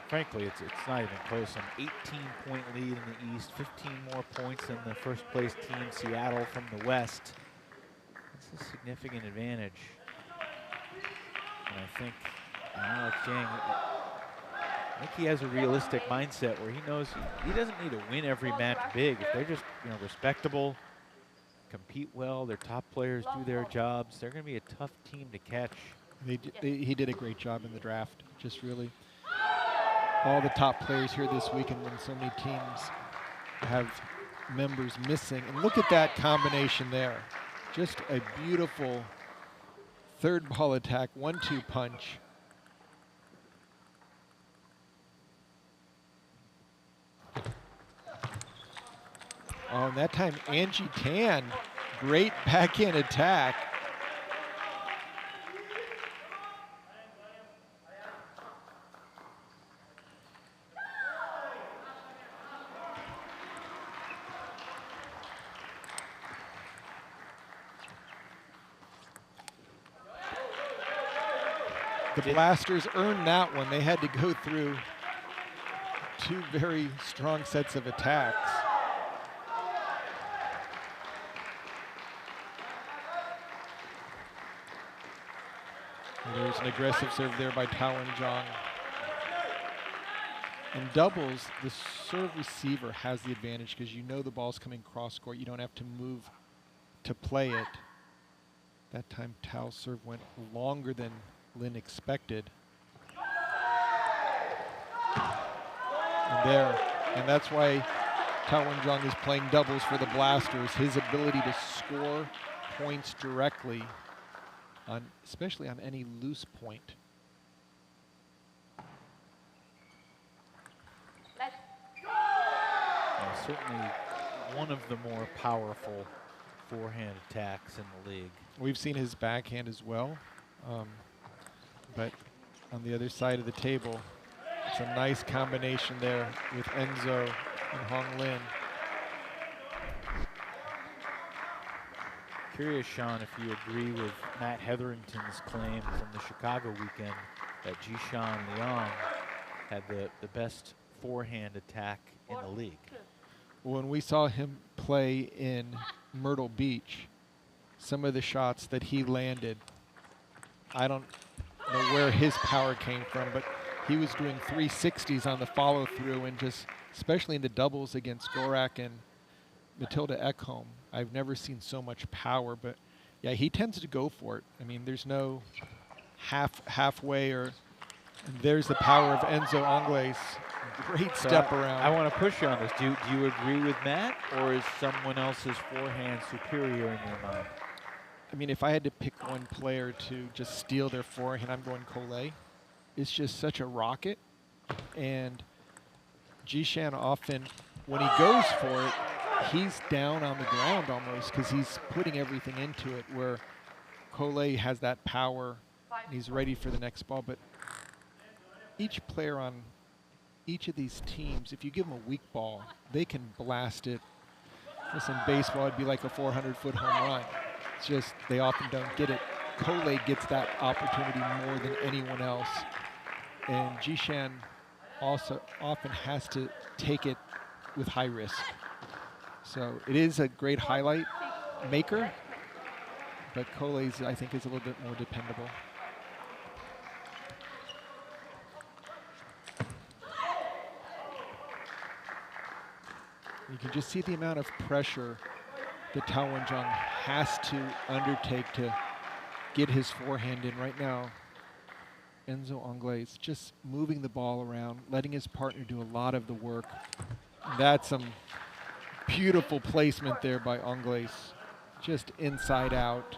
Frankly, it's not even close. An 18-point lead in the East, 15 more points than the first place team, Seattle, from the West. That's a significant advantage. And I think Alex Yang, I think he has a realistic mindset where he knows he doesn't need to win every match big. If they're just, you know, respectable, compete well, their top players do their jobs, they're going to be a tough team to catch. He did a great job in the draft. Just really all the top players here this weekend when so many teams have members missing. And look at that combination there. Just a beautiful third ball attack, 1-2 punch. Oh, and that time Angie Tan, great backhand attack. The Blasters earned that one. They had to go through 2 very strong sets of attacks. And there's an aggressive serve there by Tao Wen-jong. In doubles, the serve receiver has the advantage because you know the ball's coming cross court. You don't have to move to play it. That time Tao's serve went longer than Lin expected. And that's why Tao Wen-jong is playing doubles for the Blasters. His ability to score points directly, especially on any loose point. Certainly one of the more powerful forehand attacks in the league. We've seen his backhand as well, but on the other side of the table, it's a nice combination there with Enzo and Hong Lin. Curious, Sean, if you agree with Matt Hetherington's claim from the Chicago weekend that Jishan Liang had the best forehand attack in the league. When we saw him play in Myrtle Beach, some of the shots that he landed, I don't know where his power came from, but he was doing 360s on the follow through, and just especially in the doubles against Gorak and Matilda Ekholm. I've never seen so much power, but yeah, he tends to go for it. I mean, there's no halfway or. And there's the power of Enzo Angles. Great step around. I want to push you on this. Do you agree with Matt, or is someone else's forehand superior in your mind? I mean, if I had to pick one player to just steal their forehand, I'm going Collet. It's just such a rocket. And Jishan often, when he goes for it, he's down on the ground almost because he's putting everything into it, where Collet has that power and he's ready for the next ball. But each player on each of these teams, if you give them a weak ball, they can blast it. Just in baseball, it'd be like a 400-foot home run. It's just they often don't get it. Collet gets that opportunity more than anyone else. And Jishan also often has to take it with high risk. So it is a great highlight maker, but Collet's, I think, is a little bit more dependable. You can just see the amount of pressure that Tao Wen-jong has to undertake to get his forehand in right now. Enzo Angles just moving the ball around, letting his partner do a lot of the work. That's some beautiful placement there by Angles. Just inside out,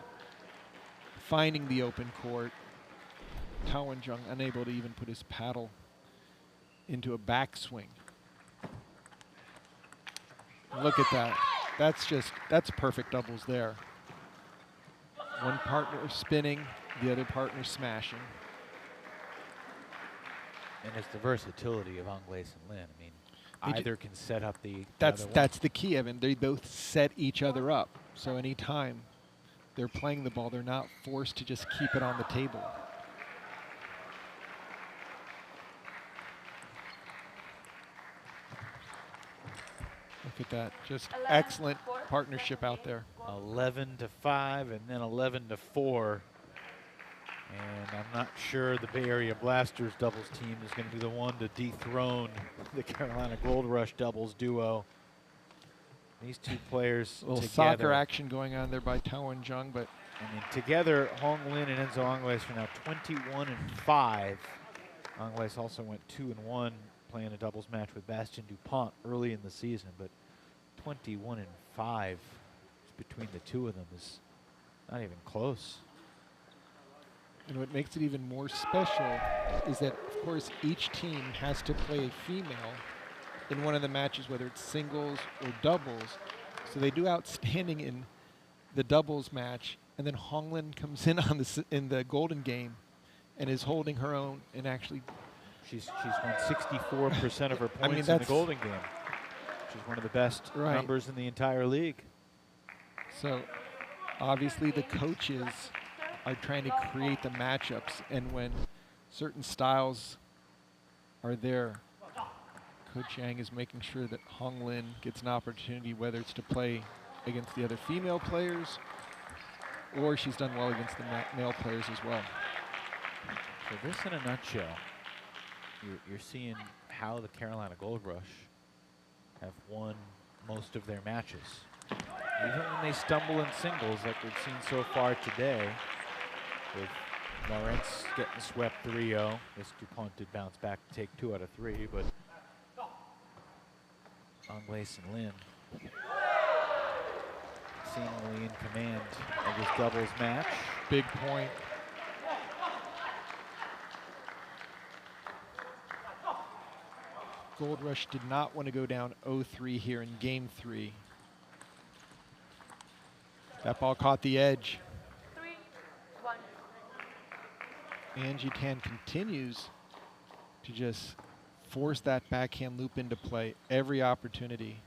finding the open court. Tao Wen-jong unable to even put his paddle into a backswing. Look at that. That's perfect doubles there. One partner spinning, the other partner smashing. And it's the versatility of Angles and Lin. I mean, They ju- either can set up the That's other one. that's the key, Evan. They both set each other up. So anytime they're playing the ball, they're not forced to just keep it on the table. Look at that. Just 11, excellent 4, partnership out there. 11-5 and then 11-4. And I'm not sure the Bay Area Blasters doubles team is going to be the one to dethrone the Carolina Gold Rush doubles duo. These two players A little together, soccer action going on there by Tao and Jung, but I mean, together, Hong Lin and Enzo Angles are now 21-5. Angles also went 2-1 playing a doubles match with Bastien Dupont early in the season, but 21-5 between the two of them is not even close. and what makes it even more special is that, of course, each team has to play a female in one of the matches, whether it's singles or doubles. So they do outstanding in the doubles match, and then Hong Lin comes in on in the golden game and is holding her own and actually. She's won 64% of her I mean, points in the that's- Golden Game. She's one of the best Right. numbers in the entire league. So obviously the coaches are trying to create the matchups, and when certain styles are there, Coach Yang is making sure that Hong Lin gets an opportunity, whether it's to play against the other female players or she's done well against the male players as well. So this in a nutshell, you're seeing how the Carolina Gold Rush have won most of their matches. Even when they stumble in singles like we've seen so far today, with Lawrence getting swept 3-0. This Dupont did bounce back to take 2 out of 3, but Angles and Lin seemingly in command of this doubles match. Big point. Gold Rush did not want to go down 0-3 here in game 3. That ball caught the edge. 3-1. Angie Tan continues to just force that backhand loop into play every opportunity.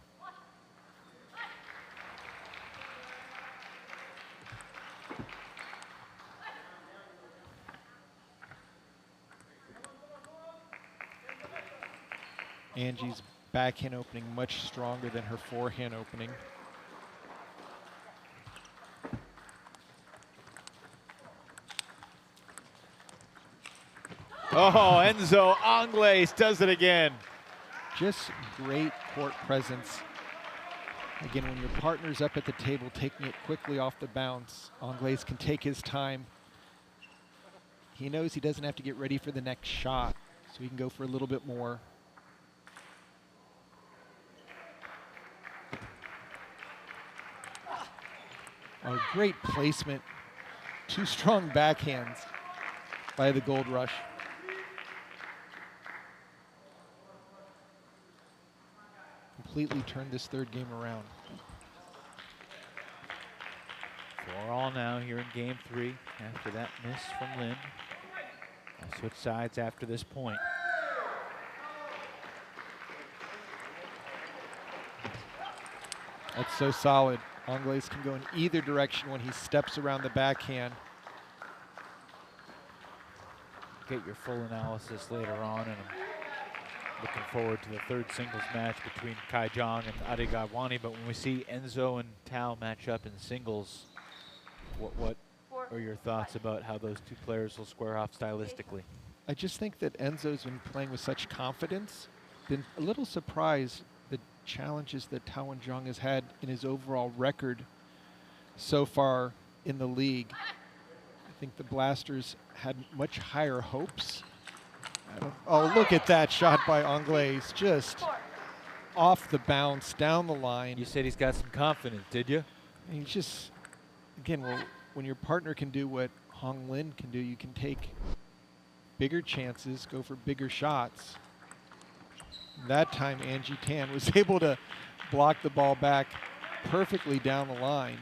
Angie's backhand opening much stronger than her forehand opening. Oh, Enzo Angles does it again. Just great court presence. Again, when your partner's up at the table taking it quickly off the bounce, Angles can take his time. He knows he doesn't have to get ready for the next shot, so he can go for a little bit more. Oh, great placement. 2 strong backhands by the Gold Rush. Completely turned this third game around. 4-all now here in game 3 after that miss from Lin. I'll switch sides after this point. That's so solid. Angles can go in either direction when he steps around the backhand. Get your full analysis later on, and I'm looking forward to the third singles match between Kai Jong and Adigawani. But when we see Enzo and Tao match up in singles, what are your thoughts about how those two players will square off stylistically? I just think that Enzo's been playing with such confidence. Been a little surprised the challenges that Tao and Jong has had in his overall record so far in the league. I think the Blasters had much higher hopes. Oh, look at that shot by Angles, just off the bounce, down the line. You said he's got some confidence, did you? And he's just, again, well, when your partner can do what Hong Lin can do, you can take bigger chances, go for bigger shots. That time, Angie Tan was able to block the ball back perfectly down the line.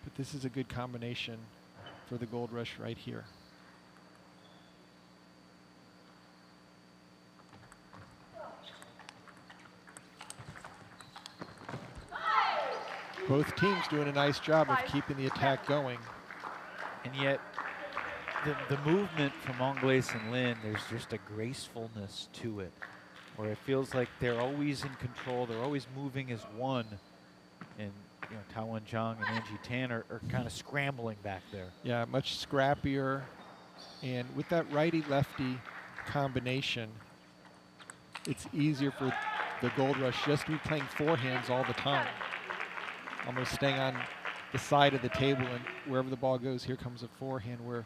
But this is a good combination for the Gold Rush right here. Both teams doing a nice job of 5, keeping the attack going. And yet, the movement from Angles and Lin, there's just a gracefulness to it, where it feels like they're always in control, they're always moving as one. And Taowen Zhang and Angie Tan are kind of scrambling back there. Yeah, much scrappier. And with that righty-lefty combination, it's easier for the Gold Rush just to be playing forehands all the time. Almost staying on the side of the table, and wherever the ball goes, here comes a forehand. Where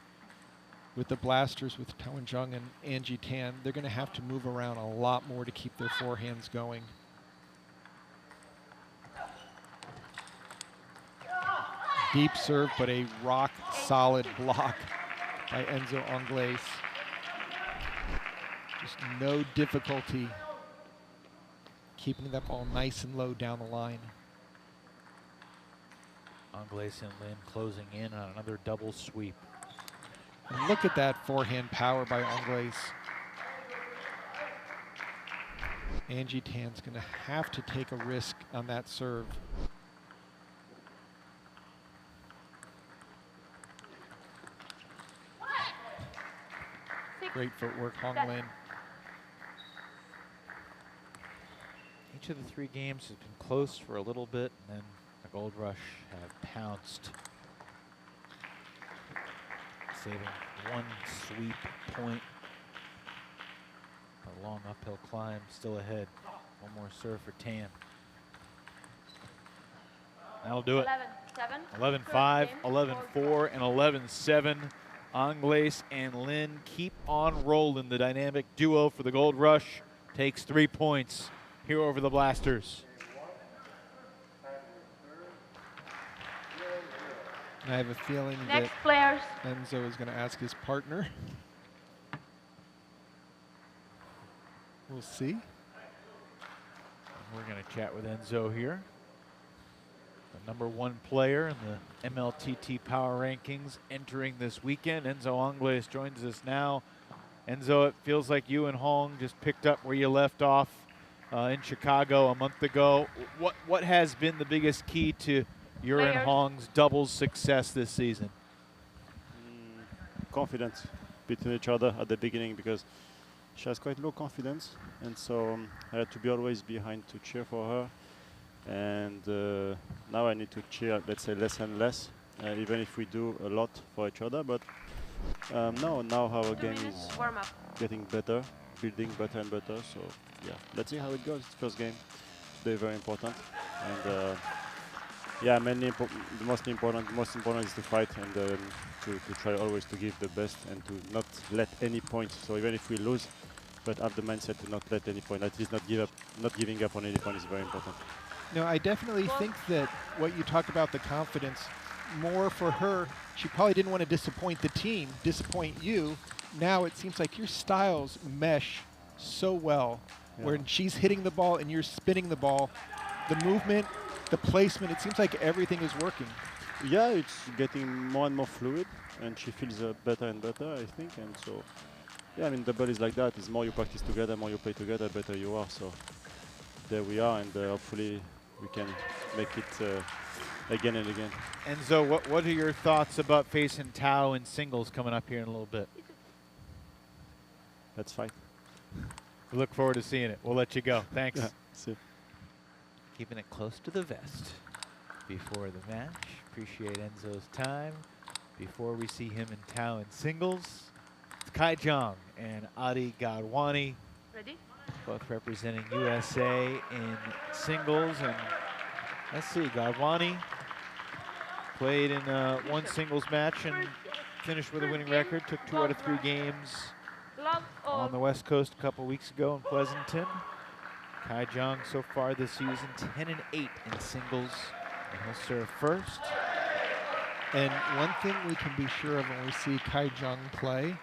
with the Blasters, with Taowen Zhang and Angie Tan, they're going to have to move around a lot more to keep their forehands going. Deep serve, but a rock-solid block by Enzo Angles. Just no difficulty keeping that ball nice and low down the line. Angles and Lin closing in on another double sweep. And look at that forehand power by Angles. Angie Tan's going to have to take a risk on that serve. Great footwork, Hong Lin. Each of the 3 games has been close for a little bit, and then the Gold Rush have pounced, saving 1 sweep point. A long uphill climb still ahead. One more serve for Tan. That'll do it. 11-7. 11-5, 11-4, and 11-7. Angles and Lin keep on rolling. The dynamic duo for the Gold Rush takes 3 points here over the Blasters. And I have a feeling Next that players. Enzo is going to ask his partner. We'll see. And we're going to chat with Enzo here. The #1 player in the MLTT Power Rankings entering this weekend. Enzo Angles joins us now. Enzo, it feels like you and Hong just picked up where you left off in Chicago a month ago. What has been the biggest key to your and Hong's doubles success this season? Confidence between each other at the beginning, because she has quite low confidence, and so I had to be always behind to cheer for her. And now I need to cheer, let's say, less and less, even if we do a lot for each other. But now our game is getting better, building better and better. So yeah, let's see how it goes. First game, today very important, and yeah, mainly the most important is to fight and to try always to give the best and to not let any point. So even if we lose, but have the mindset to not let any point. At least not giving up on any point is very important. No, I definitely think that what you talk about, the confidence, more for her, she probably didn't want to disappoint the team, disappoint you. Now it seems like your styles mesh so well, where she's hitting the ball and you're spinning the ball. The movement, the placement, it seems like everything is working. Yeah, it's getting more and more fluid, and she feels better and better, I think. And so, yeah, I mean, double is like that. It's more you practice together, more you play together, better you are. So there we are, and hopefully we can make it again and again. Enzo, what are your thoughts about facing Tao in singles coming up here in a little bit? Let's fight. We look forward to seeing it. We'll let you go. Thanks. Yeah, see. Keeping it close to the vest before the match. Appreciate Enzo's time. Before we see him in Tao in singles, it's Kai Zhang and Adi Gadwani, Ready? both representing USA in singles. And let's see, Gadwani played in one singles match and finished with a winning record. Took 2 out of 3 games on the West Coast a couple weeks ago in Pleasanton. Kai Zhang so far this season 10-8 in singles, and he'll serve first. And one thing we can be sure of when we see Kai Zhang play,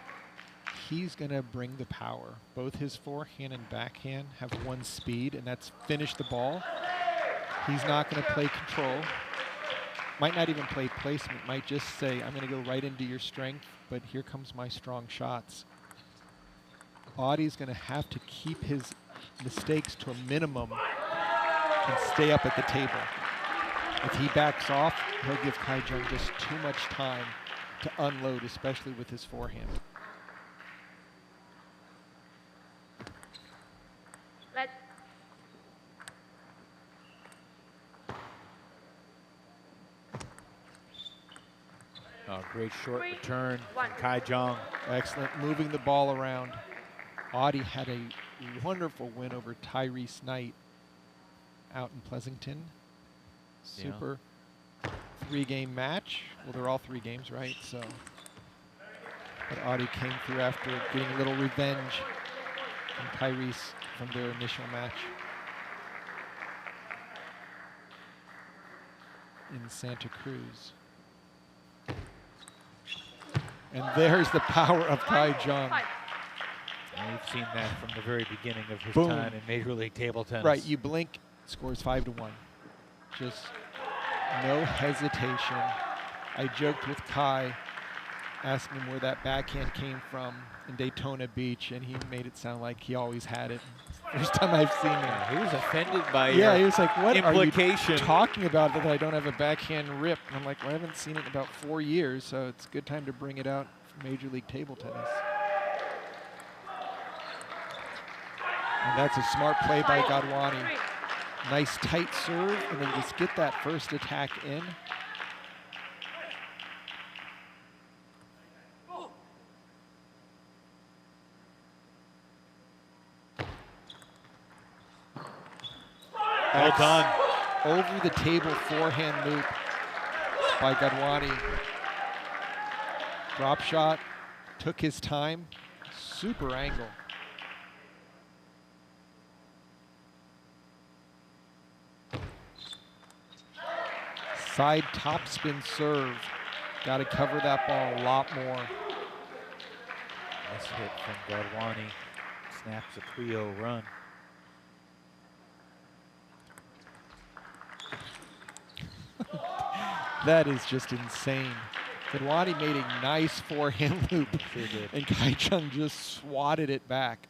he's going to bring the power. Both his forehand and backhand have one speed, and that's finish the ball. He's not going to play control. Might not even play placement. Might just say, I'm going to go right into your strength, but here comes my strong shots. Adi's going to have to keep his mistakes to a minimum and stay up at the table. If he backs off, he'll give Kai Jung just too much time to unload, especially with his forehand. Let Oh, great short 3, return from 1. Kai Jung. Excellent, moving the ball around. Audie had a wonderful win over Tyrese Knight out in Pleasanton. Super 3-game match. Well, they're all 3 games, right? So, but Audie came through after getting a little revenge from Tyrese from their initial match in Santa Cruz. And there's the power of Kai Jung. 5. And we've seen that from the very beginning of his Boom. time in Major League Table Tennis. Right, you blink, scores 5-1. Just no hesitation. I joked with Kai, asking him where that backhand came from in Daytona Beach, and he made it sound like he always had it. First time I've seen him. He was offended by Yeah, he your was like, what implication. are you talking about that I don't have a backhand rip? And I'm like, well, I haven't seen it in about 4 years, so it's a good time to bring it out for Major League Table Tennis. And that's a smart play by Gadwani. 3. Nice tight serve, and then just get that first attack in. Well done. Over the table forehand loop by Gadwani. Drop shot, took his time, super angle. Side topspin serve. Got to cover that ball a lot more. Nice hit from Gadwani. Snaps a 3-0 run. That is just insane. Gadwani made a nice forehand loop, Sure did. and Kai Jung just swatted it back.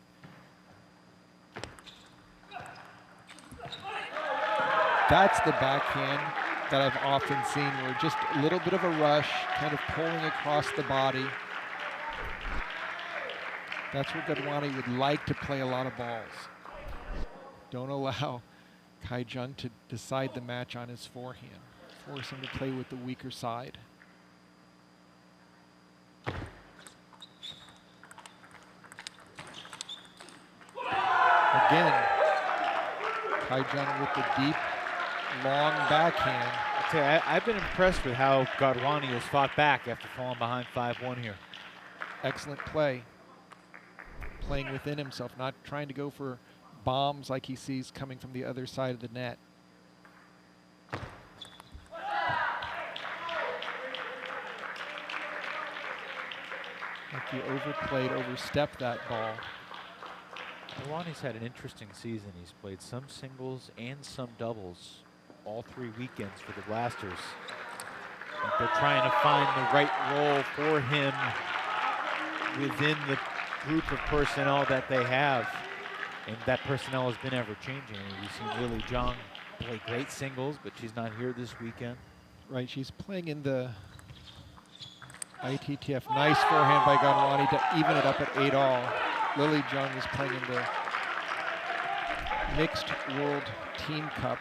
That's the backhand that I've often seen, where just a little bit of a rush, kind of pulling across the body. That's where Gadwani would like to play a lot of balls. Don't allow Kai Jung to decide the match on his forehand. Force him to play with the weaker side. Again, Kai Jung with the deep, long backhand. I'll tell you, I've been impressed with how Gadwani has fought back after falling behind 5-1 here. Excellent play. Playing within himself, not trying to go for bombs like he sees coming from the other side of the net. Like he overplayed, overstepped that ball. Gadwani's had an interesting season. He's played some singles and some doubles all 3 weekends for the Blasters. I think they're trying to find the right role for him within the group of personnel that they have. And that personnel has been ever-changing. We've seen Lily Zhang play great singles, but she's not here this weekend. Right, she's playing in the ITTF. Nice forehand by Gadwani to even it up at 8-all. Lily Zhang is playing in the Mixed World Team Cup.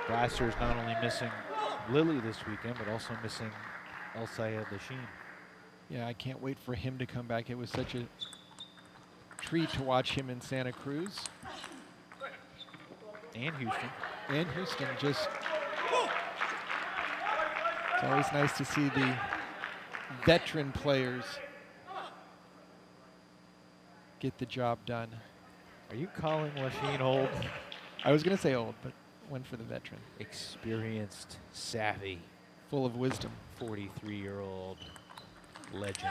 Blasters not only missing Lily this weekend, but also missing El Sayed Lasheen. Yeah, I can't wait for him to come back. It was such a treat to watch him in Santa Cruz. And Houston. And Houston, just, it's always nice to see the veteran players get the job done. Are you calling Lasheen old? I was going to say old, but went for the veteran. Experienced, savvy, Full of wisdom. 43-year-old legend.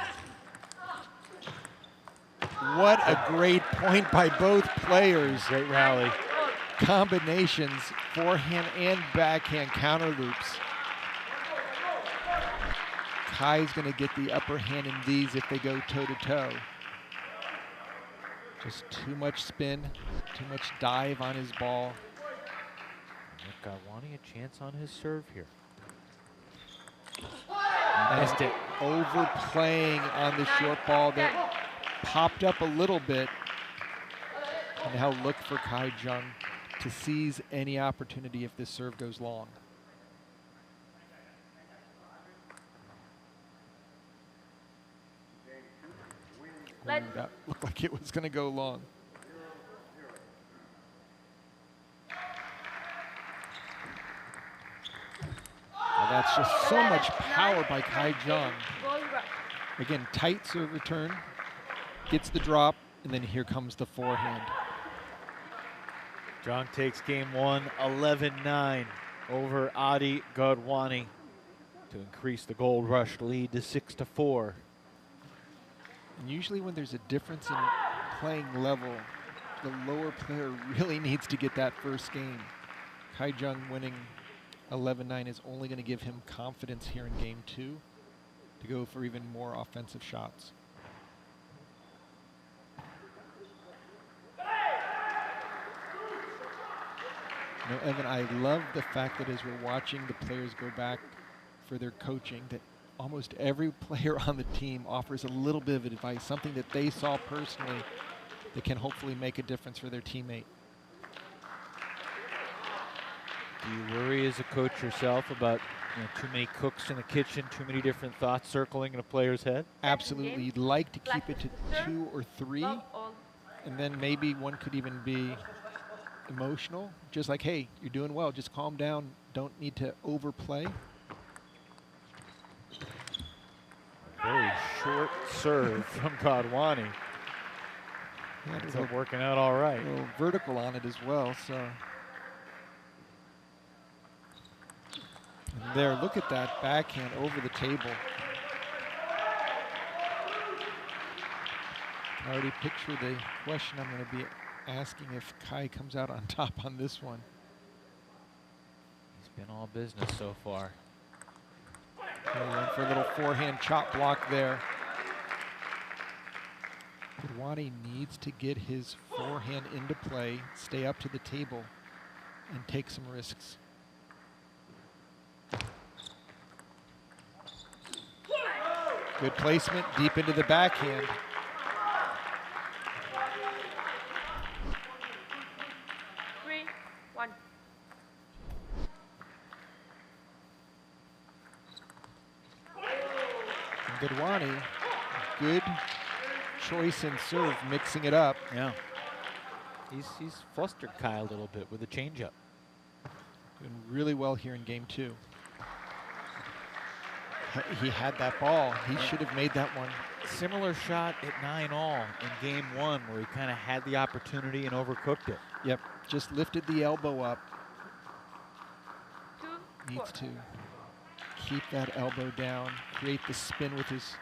What a great point by both players. Great rally. Combinations, forehand and backhand counter loops. Kai's going to get the upper hand in these if they go toe-to-toe. Just too much spin, too much dive on his ball. Godwani a chance on his serve here. Missed it. Overplaying on the short ball that popped up a little bit. And now look for Kai Jung to seize any opportunity if this serve goes long. Ooh, that looked like it was going to go long. And that's just so much power by Kai Jung. Again, tight serve return, gets the drop, and then here comes the forehand. Jung takes game one, 11-9 over Adi Godwani to increase the Gold Rush lead to 6-4. And usually when there's a difference in playing level, the lower player really needs to get that first game. Kai Jung winning 11-9 is only going to give him confidence here in game two to go for even more offensive shots. You know, Evan, I love the fact that as we're watching the players go back for their coaching, that almost every player on the team offers a little bit of advice, something that they saw personally that can hopefully make a difference for their teammate. Do you worry as a coach yourself about too many cooks in the kitchen, too many different thoughts circling in a player's head? Absolutely. You'd like to keep it to 2 or 3, and then maybe one could even be emotional, just like, hey, you're doing well, just calm down, don't need to overplay. Very short serve from Godwani. Ends up working out all right. A little vertical on it as well, so. And there, look at that backhand over the table. I already picture the question I'm going to be asking if Kai comes out on top on this one. He's been all business so far. Went for a little forehand chop block there. Godwani needs to get his forehand into play, stay up to the table, and take some risks. Good placement, deep into the backhand. Godwani, good choice in serve, mixing it up. Yeah. He's flustered Kai a little bit with a changeup. Doing really well here in game two. He had that ball. He should have made that one. Similar shot at 9-all in game one where he kind of had the opportunity and overcooked it. Yep, just lifted the elbow up. Needs to keep that elbow down, create the spin with his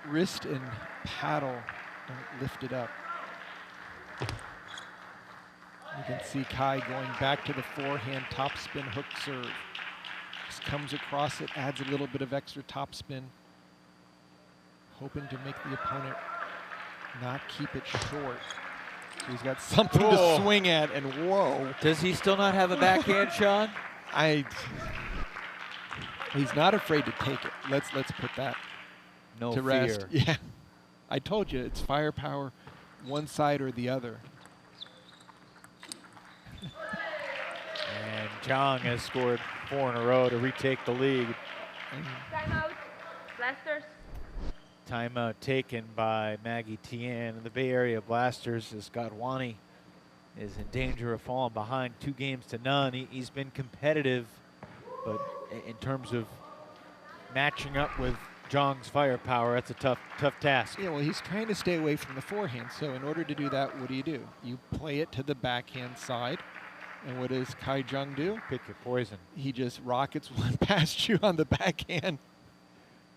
wrist and paddle, don't lift it up. You can see Kai going back to the forehand top spin hook serve. Just comes across it, adds a little bit of extra top spin, hoping to make the opponent not keep it short. So he's got something to swing at, and whoa. Does he still not have a backhand, Sean? He's not afraid to take it. Let's put that to rest. Yeah, I told you it's firepower, one side or the other. And Jung has scored 4 in a row to retake the lead. Timeout, Blasters. Timeout taken by Maggie Tien, and the Bay Area Blasters as Godwani is in danger of falling behind 2-0. He's been competitive, but in terms of matching up with Jung's firepower, that's a tough task. Yeah, well, he's trying to stay away from the forehand. So in order to do that, what do? You play it to the backhand side. And what does Kai Jung do? Pick your poison. He just rockets one past you on the backhand.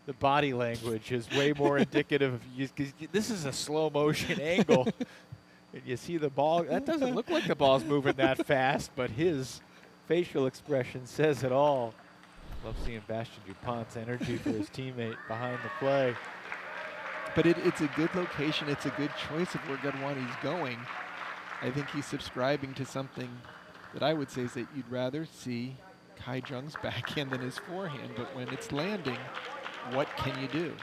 The body language is way more indicative of you, 'cause this is a slow motion angle. And you see the ball. That doesn't look like the ball's moving that fast, but his facial expression says it all. Love seeing Bastien Dupont's energy for his teammate behind the play. But it's a good location. It's a good choice of where Gadwani's going. I think he's subscribing to something that I would say is that you'd rather see Kai Jung's backhand than his forehand. But when it's landing, what can you do?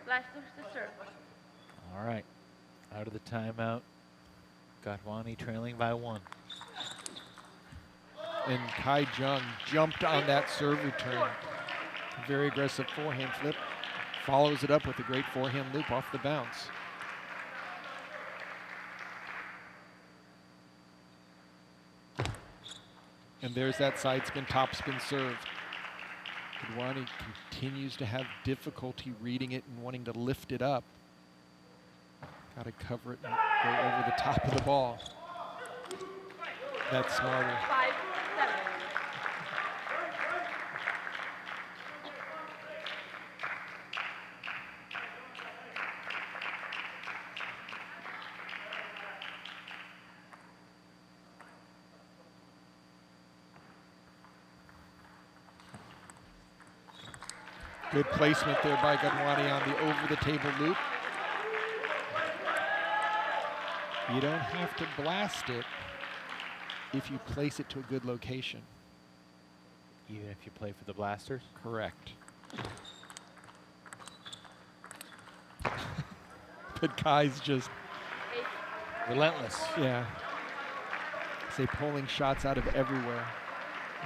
To serve. All right, out of the timeout, Gadwani trailing by 1. And Kai Jung jumped on that serve return. Very aggressive forehand flip. Follows it up with a great forehand loop off the bounce. And there's that side spin, top spin serve. Gadwani continues to have difficulty reading it and wanting to lift it up. Got to cover it and go over the top of the ball. That's smarter. 5-7. Good placement there by Gadwani on the over-the-table loop. You don't have to blast it if you place it to a good location. Even if you play for the Blasters? Correct. But Kai's just relentless. Yeah. Say pulling shots out of everywhere.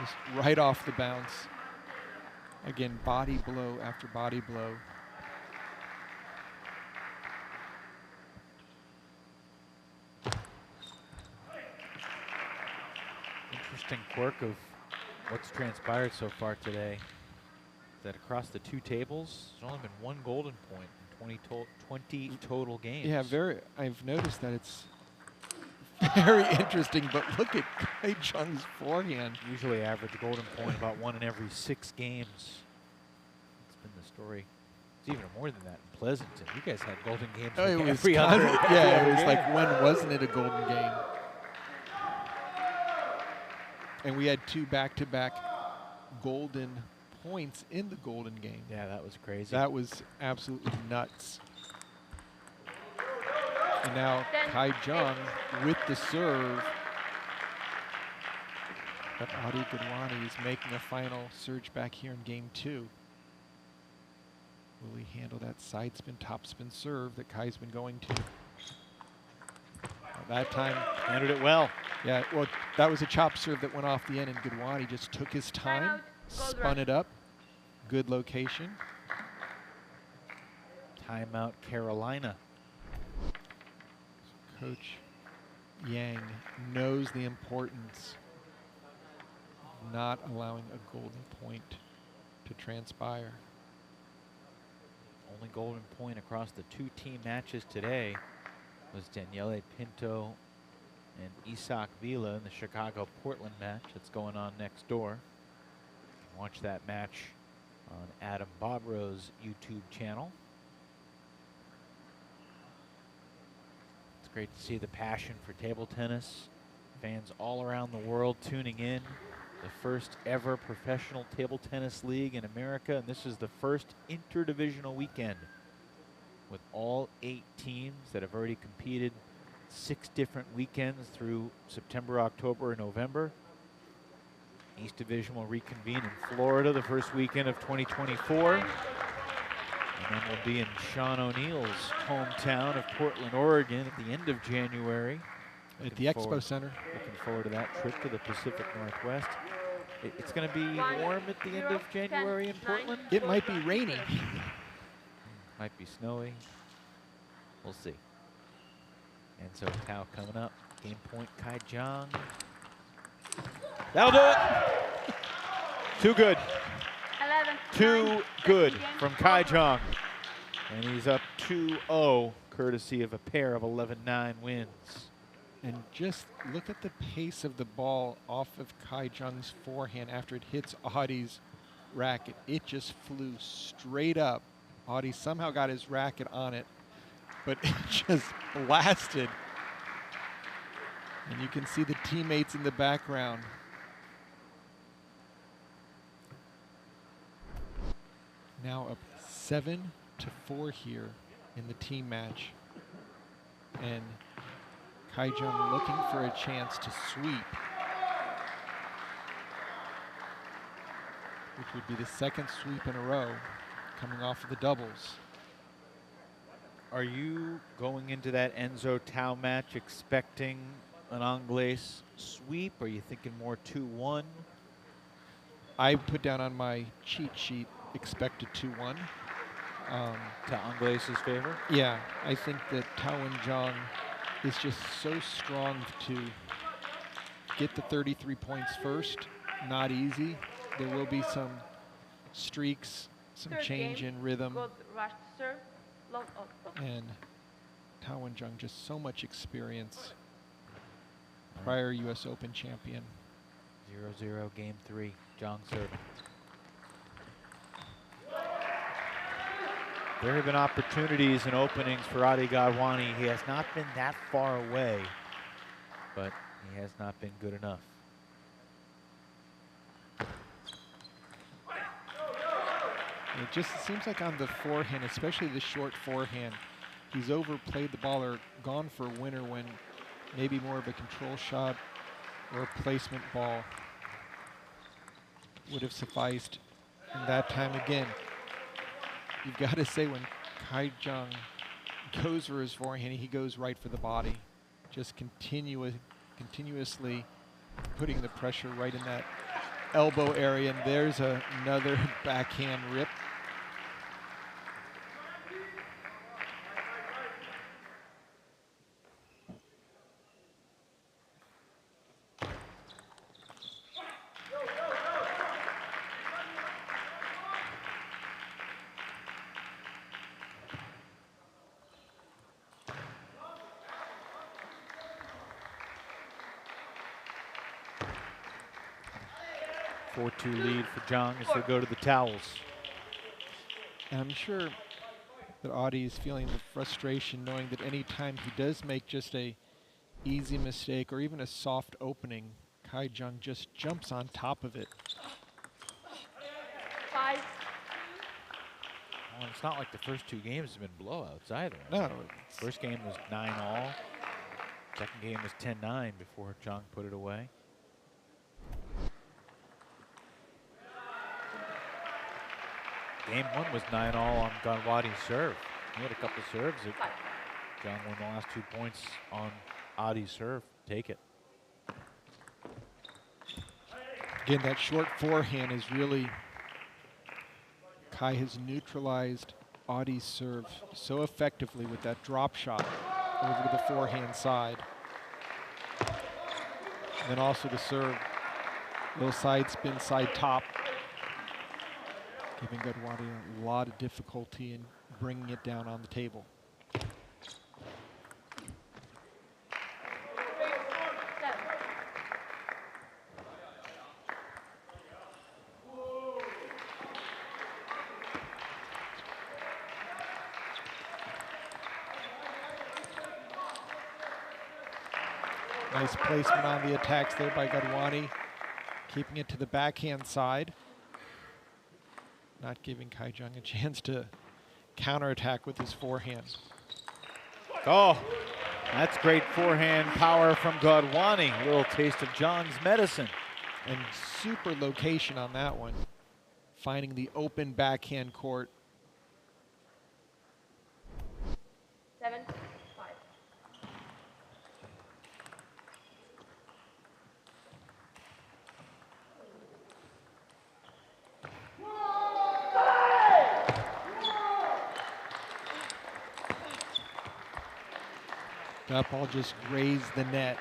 Just right off the bounce. Again, body blow after body blow. Interesting quirk of what's transpired so far today is that across the 2 tables, there's only been 1 golden point in 20 total games. Yeah, I've noticed that it's very interesting, but look at Kai Jung's forehand. Usually average golden point about 1 in every 6 games. That's been the story. It's even more than that in Pleasanton. You guys had golden games Oh, like it was every other. yeah, it was like, when wasn't it a golden game? And we had 2 back-to-back golden points in the golden game. Yeah, that was crazy. That was absolutely nuts. And now Kai Jung with the serve. But Adi Gadwani is making a final surge back here in game 2. Will he handle that side spin, top spin serve that Kai's been going to? That time handled it well. Yeah, well, that was a chop serve that went off the end, and Gadwani just took his time, spun it up. Good location. Timeout, Carolina. Coach Yang knows the importance of not allowing a golden point to transpire. Only golden point across the 2 team matches today was Daniele Pinto and Isak Vila in the Chicago-Portland match that's going on next door. You can watch that match on Adam Bobro's YouTube channel. It's great to see the passion for table tennis. Fans all around the world tuning in. The first ever professional table tennis league in America, and this is the first interdivisional weekend with all 8 teams that have already competed 6 different weekends through September, October, and November. East Division will reconvene in Florida the first weekend of 2024. And then we'll be in Sean O'Neill's hometown of Portland, Oregon at the end of January. At the Expo Center. Looking forward to that trip to the Pacific Northwest. It's going to be warm at the end of January in Portland. It might be rainy. Might be snowy. We'll see. Enzo Tao coming up. Game point, Kai Jung. That'll do it. Too good. 11, Too good from Kai Jung. And he's up 2-0, courtesy of a pair of 11-9 wins. And just look at the pace of the ball off of Kai Jung's forehand after it hits Adi's racket. It just flew straight up. Adi somehow got his racket on it. but it just blasted. And you can see the teammates in the background. Now up 7-4 here in the team match. And Kai Jung looking for a chance to sweep, which would be the second sweep in a row coming off of the doubles. Are you going into that Enzo Tao match expecting an Angles sweep? Or are you thinking more 2-1? I put down on my cheat sheet expected 2-1. To Angles' favor? Yeah, I think that Tao Jung is just so strong to get the 33 points first. Not easy. There will be some streaks, some change in rhythm. Good rush serve. Long And Tao Jung just so much experience. Prior US Open champion. 0-0 game 3. Jung serving. There have been opportunities and openings for Adi Gadwani. He has not been that far away, but he has not been good enough. It just seems like on the forehand, especially the short forehand, he's overplayed the ball or gone for a winner when maybe more of a control shot or a placement ball would have sufficed. And that time again, you've got to say when Kai Jung goes for his forehand, he goes right for the body. Just continuously putting the pressure right in that elbow area. And there's another backhand rip. Lead for Jung as they go to the towels. And I'm sure that Adi is feeling the frustration knowing that any time he does make just a easy mistake or even a soft opening, Kai Jung just jumps on top of it. 5. Well, it's not like the first 2 games have been blowouts either. No. First game was 9-all. Second game was 10-9 before Jung put it away. Game 1 was 9-all on Gadwani's serve. He had a couple serves that Jung won the last 2 points on Adi's serve. Take it. Again, that short forehand is really, Kai has neutralized Adi's serve so effectively with that drop shot over to the forehand side. And then also the serve, little side spin, side top, giving Gadwani a lot of difficulty in bringing it down on the table. Nice placement on the attacks there by Gadwani, keeping it to the backhand side. Not giving Kai Jung a chance to counterattack with his forehand. Oh, that's great forehand power from Gadwani. A little taste of Jung's medicine. And super location on that one. Finding the open backhand court. 7, 5. That ball just grazed the net.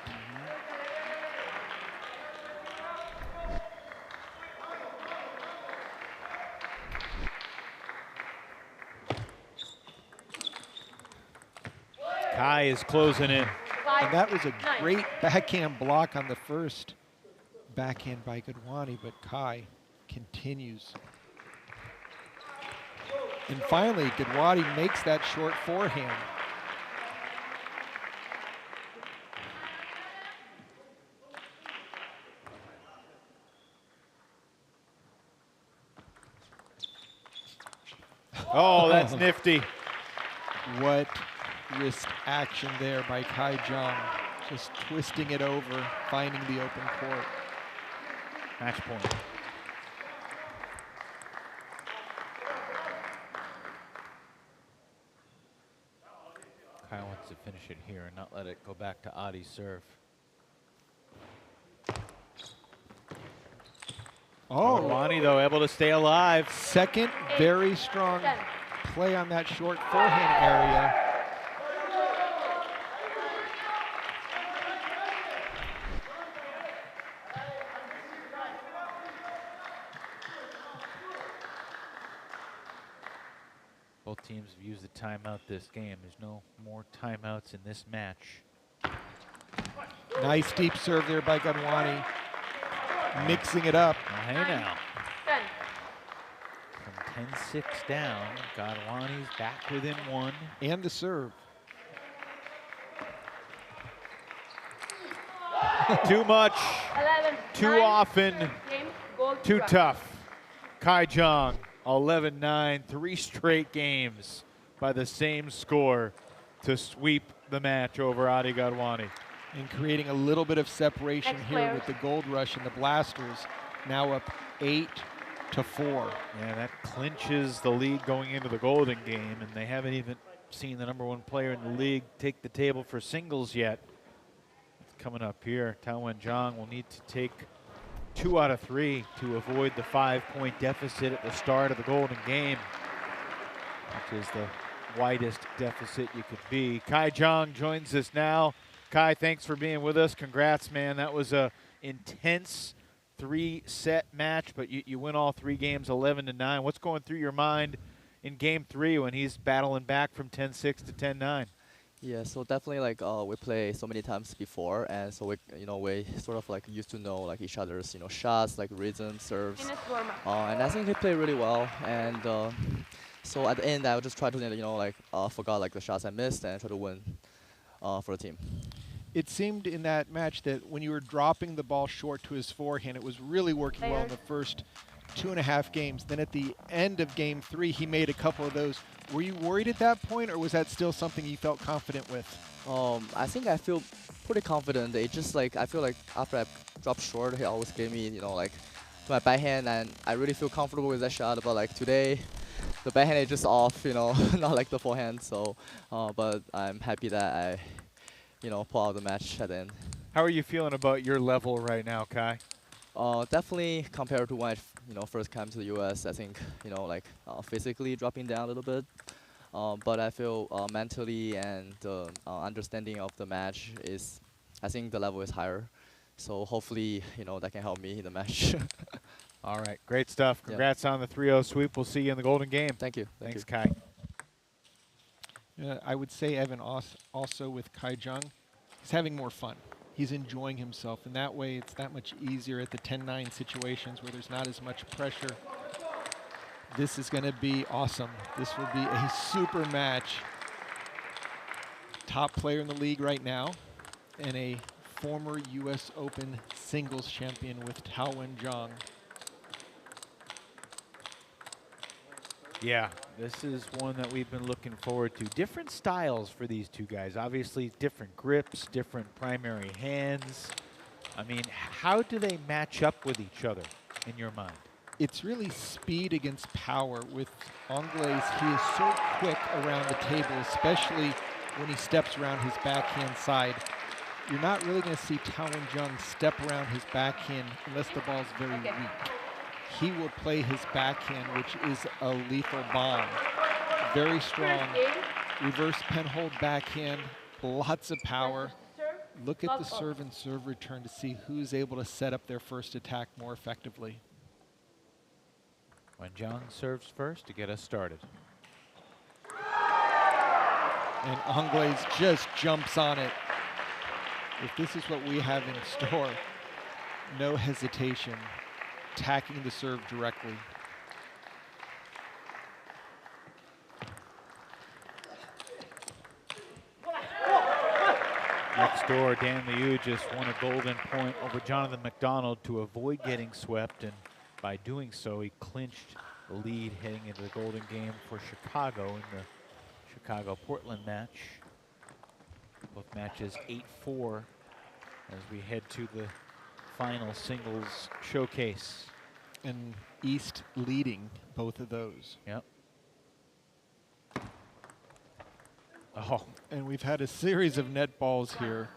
Kai is closing it. And that was a great backhand block on the first backhand by Gadwani, but Kai continues. And finally, Gadwani makes that short forehand. Oh, that's nifty. What wrist action there by Kai Jong. Just twisting it over, finding the open court. Match point. Kai wants to finish it here and not let it go back to Adi's serve. Oh, Wani, though, able to stay alive. second very strong play on that short forehand area. Both teams have used the timeout this game. There's no more timeouts in this match. Nice deep serve there by Gadwani. Mixing it up. Well, hey now. 10. From 10-6 down, Gadwani's back within one. And the serve. Too much, 11. too 9. often, Game, goal too Russia. tough. Kai Jong, 11-9, 3 straight games by the same score to sweep the match over Adi Gadwani. And creating a little bit of separation Next here player. with the Gold Rush and the Blasters. Now up 8-4. Yeah, that clinches the lead going into the Golden game, and they haven't even seen the #1 player in the league take the table for singles yet. It's coming up here. Tao Wen-Zhang will need to take 2 out of 3 to avoid the 5-point deficit at the start of the Golden game, which is the widest deficit you could be. Kai Jong joins us now. Kai, thanks for being with us. Congrats, man. That was a intense 3-set match, but you win all 3 games 11-9. What's going through your mind in game 3 when he's battling back from 10-6 to 10-9? Yeah, so definitely like we play so many times before, and so we we sort of like used to know like each other's shots, like rhythm, serves, Minutes warm-up. and I think he played really well. And so at the end, I would just try to forgot like the shots I missed and try to win for the team. It seemed in that match that when you were dropping the ball short to his forehand, it was really working well in the first 2.5 games. Then at the end of game 3, he made a couple of those. Were you worried at that point, or was that still something you felt confident with? I think I feel pretty confident. It just like I feel like after I dropped short, he always gave me like to my backhand, and I really feel comfortable with that shot. But like today, the backhand is just off, not like the forehand. So, but I'm happy that I pull out the match at the end. How are you feeling about your level right now, Kai? Definitely compared to when I first came to the U.S., I think physically dropping down a little bit, but I feel mentally and understanding of the match is, I think the level is higher. So hopefully that can help me in the match. All right, great stuff. Congrats on the 3-0 sweep. We'll see you in the Golden game. Thank you. Thanks, Kai. I would say, Evan, also with Kai Jong, he's having more fun. He's enjoying himself, and that way it's that much easier at the 10-9 situations where there's not as much pressure. This is going to be awesome. This will be a super match. Top player in the league right now, and a former U.S. Open singles champion with Tao Wen-Zhang. Yeah, this is one that we've been looking forward to. Different styles for these two guys. Obviously, different grips, different primary hands. I mean, how do they match up with each other in your mind? It's really speed against power. With Angles, he is so quick around the table, especially when he steps around his backhand side. You're not really going to see Tao Wen-Zhang step around his backhand unless the ball's very weak. He will play his backhand, which is a lethal bomb. Very strong. Reverse pen hold backhand, lots of power. Look at the serve and serve return to see who's able to set up their first attack more effectively. Wen-Zhang serves first to get us started. And Angles just jumps on it. If this is what we have in store, no hesitation. Attacking the serve directly. Next door, Dan Liu just won a golden point over Jonathan McDonald to avoid getting swept, and by doing so, he clinched the lead heading into the Golden Game for Chicago in the Chicago-Portland match. Both matches 8-4 as we head to the final singles showcase. And East leading both of those. Yep. Oh. And we've had a series of net balls here.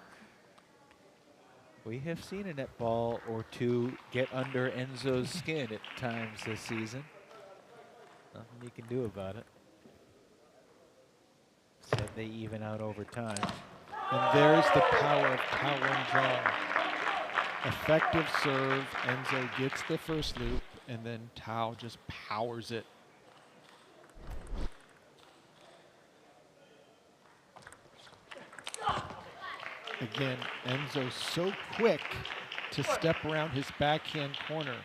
We have seen a net ball or two get under Enzo's skin at times this season. Nothing you can do about it. Said they even out over time. And there's the power of Tao Wen-jong. Effective serve. Enzo gets the first loop, and then Tao just powers it. Again, Enzo so quick to step around his backhand corner.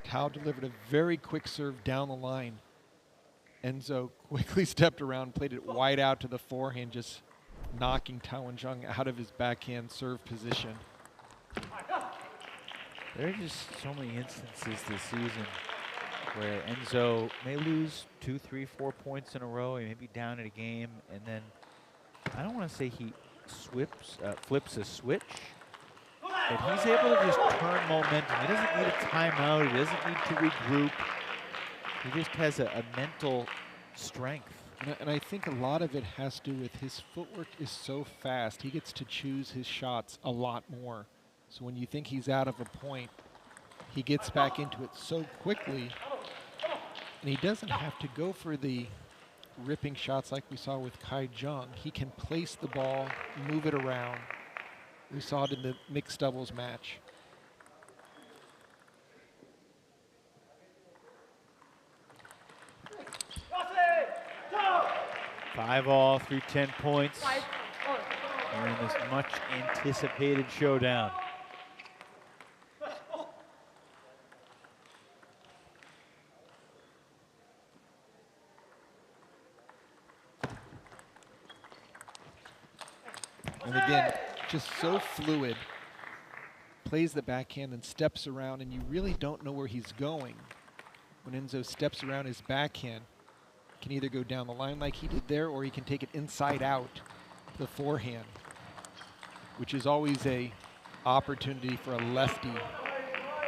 Tao delivered a very quick serve down the line. Enzo quickly stepped around, played it wide out to the forehand, just knocking Tao Wen-jong out of his backhand serve position. There are just so many instances this season where Enzo may lose 2, 3, 4 points in a row. He may be down in a game, and then I don't want to say he flips a switch, but he's able to just turn momentum. He doesn't need a timeout. He doesn't need to regroup. He just has a mental strength. And I think a lot of it has to do with his footwork is so fast. He gets to choose his shots a lot more. So when you think he's out of a point, he gets back into it so quickly. And he doesn't have to go for the ripping shots like we saw with Kai Jung. He can place the ball, move it around. We saw it in the mixed doubles match. Five 5-all through 10 points. We're in this much anticipated showdown. And again, just so fluid. Plays the backhand and steps around, and you really don't know where he's going. When Enzo steps around his backhand, can either go down the line like he did there, or he can take it inside out to the forehand, which is always a opportunity for a lefty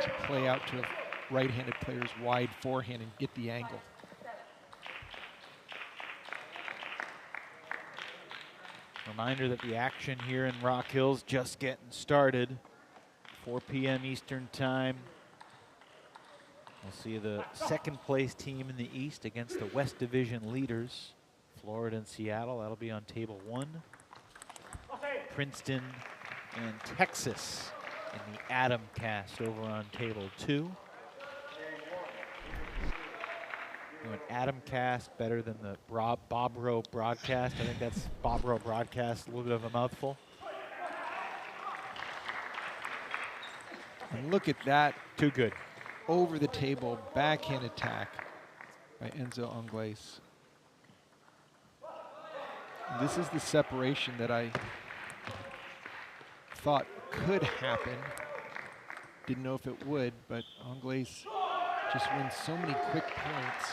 to play out to a right-handed player's wide forehand and get the angle. Reminder that the action here in Rock Hill's just getting started. 4 p.m. Eastern time. We'll see the second place team in the East against the West Division leaders, Florida and Seattle. That'll be on table 1. Princeton and Texas in the Adam cast over on table 2. An Adam cast better than the Bobro broadcast. I think that's Bobro broadcast, a little bit of a mouthful. And look at that. Too good. Over the table backhand attack by Enzo Angles. This is the separation that I thought could happen. Didn't know if it would, but Angles just wins so many quick points.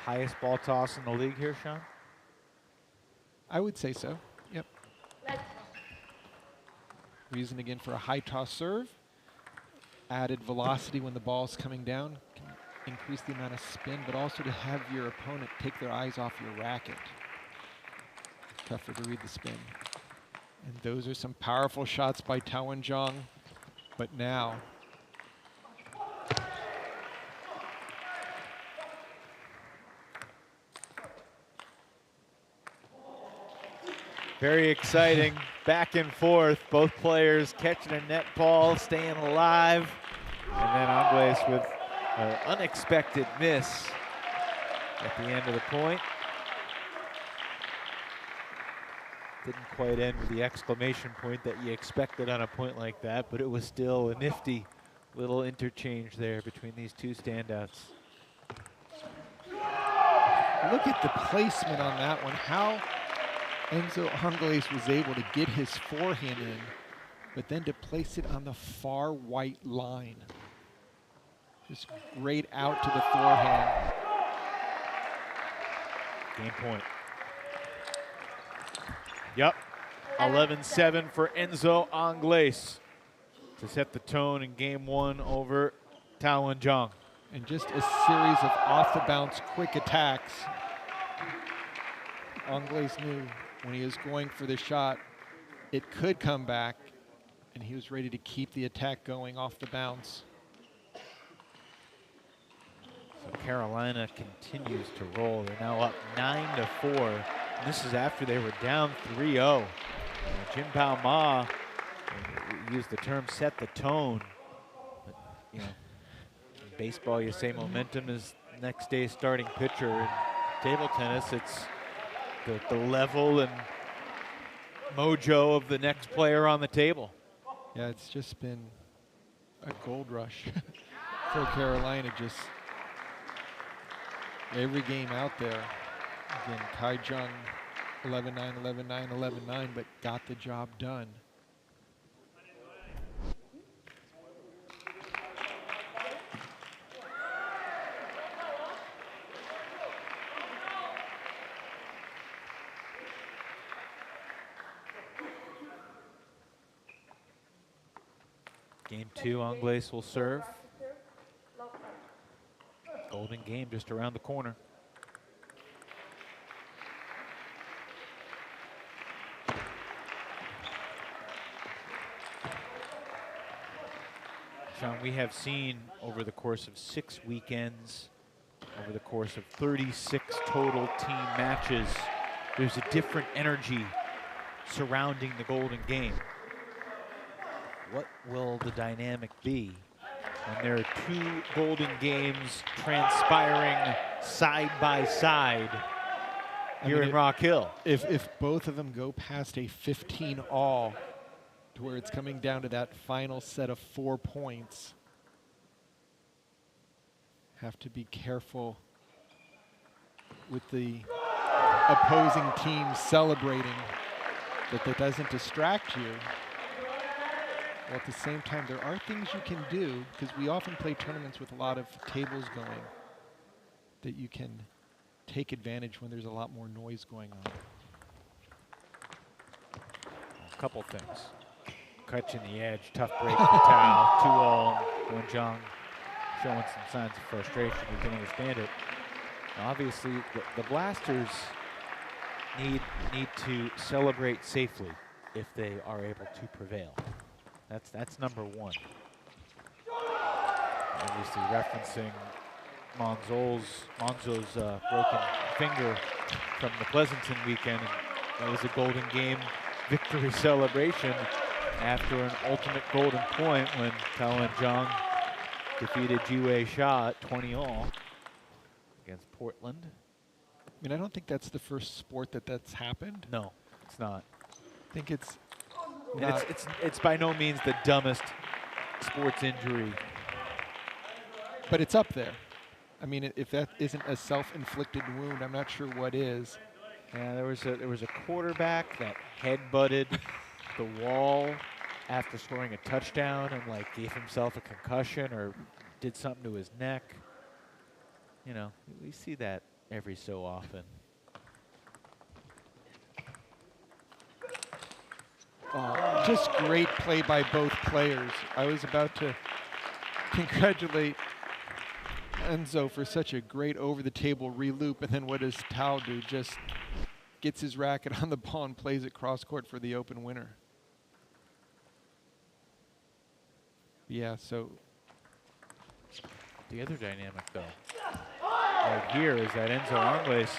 Highest ball toss in the league here, Sean? I would say so, yep. Reason again for a high toss serve. Added velocity when the ball's coming down can increase the amount of spin, but also to have your opponent take their eyes off your racket. Tougher to read the spin. And those are some powerful shots by Tao Wen-jong, but now very exciting, back and forth. Both players catching a net ball, staying alive. And then Angles with an unexpected miss at the end of the point. Didn't quite end with the exclamation point that you expected on a point like that, but it was still a nifty little interchange there between these two standouts. look at the placement on that one. How Enzo Angles was able to get his forehand in but then to place it on the far white line. Just great out to the forehand. Game point. Yep. 11-7 for Enzo Angles to set the tone in game one over Tao Wenjiang. And just a series of off-the-bounce quick attacks. Angles knew when he was going for the shot, it could come back, and he was ready to keep the attack going off the bounce. So Carolina continues to roll. They're now up 9-4. And this is after they were down 3-0. Jinbao Ma used the term "set the tone." But, you know, in baseball, you say momentum is next day's starting pitcher. In table tennis, it's the level and mojo of the next player on the table. Yeah, it's just been a gold rush for Carolina. Just every game out there. Again, Kai Jung 11-9, 11-9, 11-9, but got the job done. Game two, Angles will serve. Golden game just around the corner. Sean, we have seen over the course of 6 weekends, over the course of 36 total team matches, there's a different energy surrounding the Golden Game. What will the dynamic be when there are 2 Golden Games transpiring side by side here in Rock Hill? If both of them go past a 15-all, to where it's coming down to that final set of 4 points, have to be careful with the opposing team celebrating, that doesn't distract you. While at the same time, there are things you can do, because we often play tournaments with a lot of tables going, that you can take advantage when there's a lot more noise going on. A couple things. Catching the edge, tough break for Tao. 2-all, Wenjiang showing some signs of frustration. You can understand it. Now obviously, the Blasters need to celebrate safely if they are able to prevail. That's number one. Obviously referencing Monzo's broken finger from the Pleasanton weekend. And that was a Golden Game victory celebration after an ultimate golden point when Tao Wenjiang defeated Jiwei Sha 20-all against Portland. I mean, I don't think that's the first sport that's happened. No, it's not. I think it's And it's by no means the dumbest sports injury. But it's up there. I mean, if that isn't a self-inflicted wound, I'm not sure what is. Yeah, there was a quarterback that head-butted the wall after scoring a touchdown and like gave himself a concussion or did something to his neck. You know, we see that every so often. Just great play by both players. I was about to congratulate Enzo for such a great over-the-table re-loop, and then what does Tao do? Just gets his racket on the ball and plays it cross-court for the open winner. Yeah, so the other dynamic, though, right here is that Enzo Angles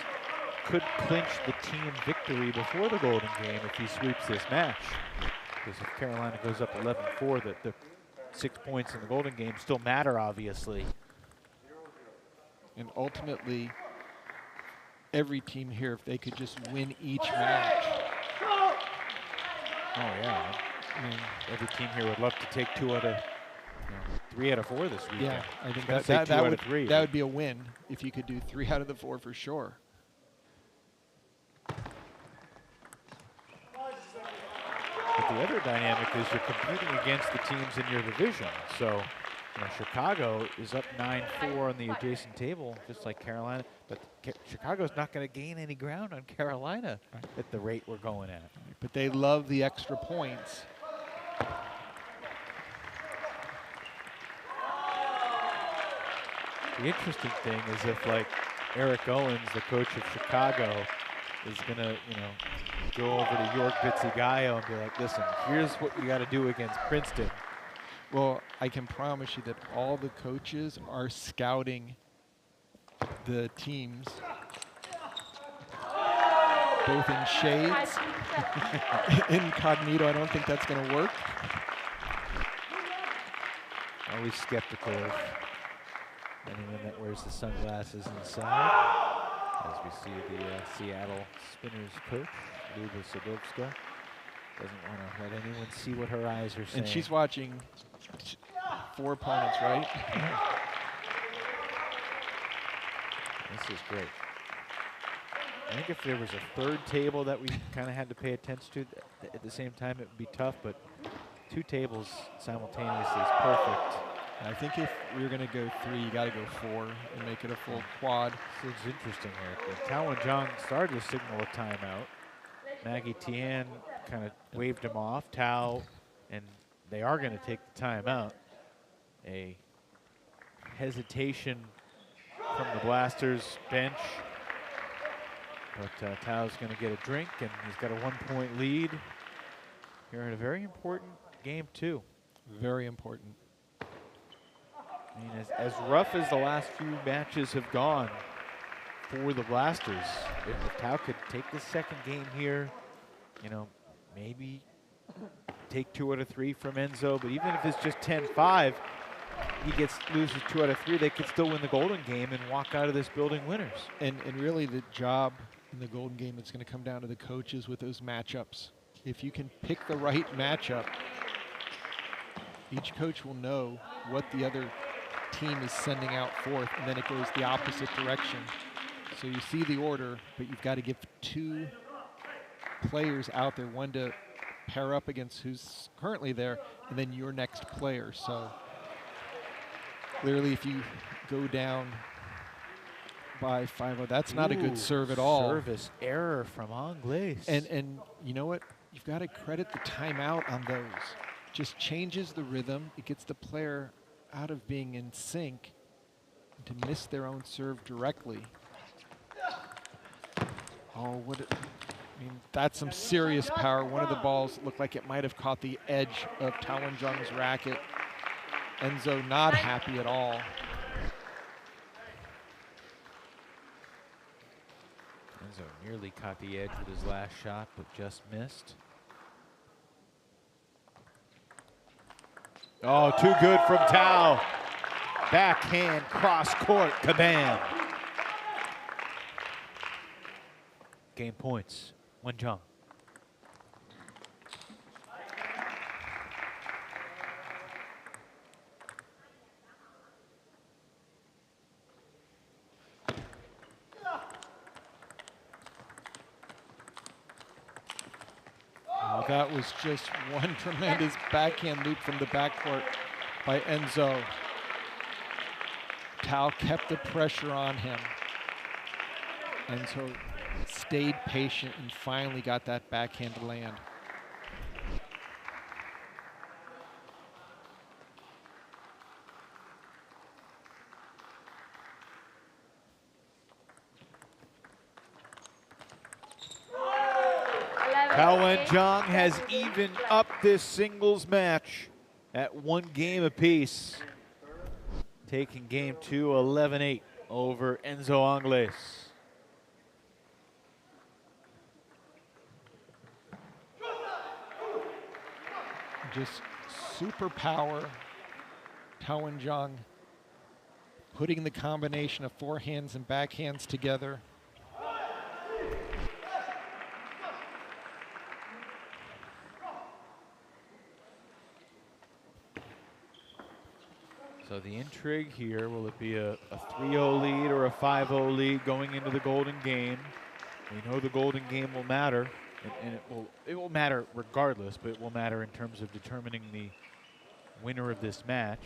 could clinch the team victory before the Golden Game if he sweeps this match. Because if Carolina goes up 11-4, the 6 points in the Golden Game still matter, obviously. And ultimately, every team here, if they could just win each match. Oh, yeah. I mean, every team here would love to take 2 out of 3 out of 4 this weekend. Yeah, I think that would be a win if you could do 3 out of the 4 for sure. But the other dynamic is you're competing against the teams in your division. So, you know, Chicago is up 9-4 on the adjacent table, just like Carolina. But Chicago's not going to gain any ground on Carolina at the rate we're going at. But they love the extra points. The interesting thing is if, like, Eric Owens, the coach of Chicago, is going to, you know, go over to York Bitzigayo and be like, listen, here's what you got to do against Princeton. Well, I can promise you that all the coaches are scouting the teams, both in shades. Incognito, I don't think that's going to work. Always skeptical of anyone that wears the sunglasses inside. As we see the Seattle Spinners coach, Luba Sadovska, doesn't want to let anyone see what her eyes are saying. And she's watching 4 opponents, right? This is great. I think if there was a third table that we kind of had to pay attention to at the same time, it would be tough, but 2 tables simultaneously is perfect. I think if we were going to go 3, you got to go 4 and make it a full quad. This is interesting here. Tao and Zhang started to signal a timeout. Maggie Tian kind of waved him off. Tao, and they are going to take the timeout. A hesitation from the Blasters bench. But Tao's going to get a drink, and he's got a 1-point lead. Here in a very important game, too. Very important. I mean, as rough as the last few matches have gone for the Blasters, if Tao could take the second game here, you know, maybe take 2 out of 3 from Enzo, but even if it's just 10-5, he loses 2 out of 3, they could still win the Golden Game and walk out of this building winners. And really the job in the Golden Game is going to come down to the coaches with those matchups. If you can pick the right matchup, each coach will know what the other team is sending out forth, and then it goes the opposite direction. So you see the order, but you've got to give 2 players out there, one to pair up against who's currently there, and then your next player. So clearly if you go down by 5-0, that's not a good serve at all. Service error from Angles. And you know what? You've got to credit the timeout on those. Just changes the rhythm. It gets the player out of being in sync to miss their own serve directly. Oh, I mean, that's some serious power. One of the balls looked like it might have caught the edge of Tao Wen-Zhang's racket. Enzo not happy at all. Enzo nearly caught the edge with his last shot, but just missed. Oh, too good from Tao. Backhand, cross court, kabam. Game points, Wen-Zhang. Oh, that was just one tremendous backhand loop from the backcourt by Enzo. Tao kept the pressure on him. Enzo stayed patient and finally got that backhand to land. Tao Wen-Zhang has evened up this singles match at 1 game apiece, taking game 2 11-8 over Enzo Angles. Just super power. Tao Wen-Zhang putting the combination of forehands and backhands together. So the intrigue here, will it be a 3-0 lead or a 5-0 lead going into the Golden Game? We know the Golden Game will matter And it will matter regardless, but it will matter in terms of determining the winner of this match.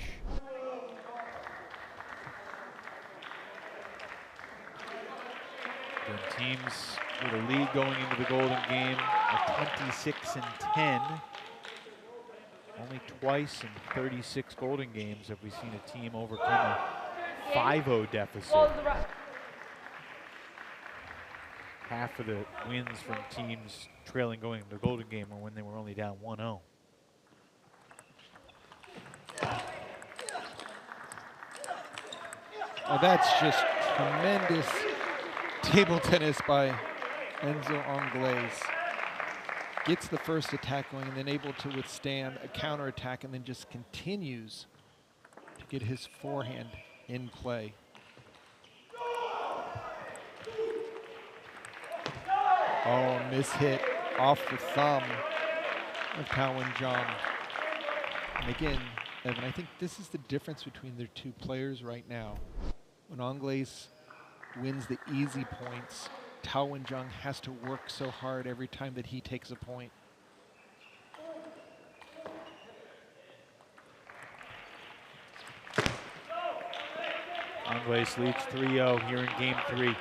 The teams with a lead going into the Golden Game are 26-10. Only twice in 36 Golden Games have we seen a team overcome a 5-0 deficit. Half of the wins from teams trailing going into the Golden Game were when they were only down 1-0. Oh, that's just tremendous table tennis by Enzo Angles. Gets the first attack going and then able to withstand a counterattack and then just continues to get his forehand in play. Oh, mishit off the thumb of Taowen-Jong. And again, Evan, I think this is the difference between their two players right now. When Angles wins the easy points, Taowen-Jong has to work so hard every time that he takes a point. Angles leads 3-0 here in game 3. He's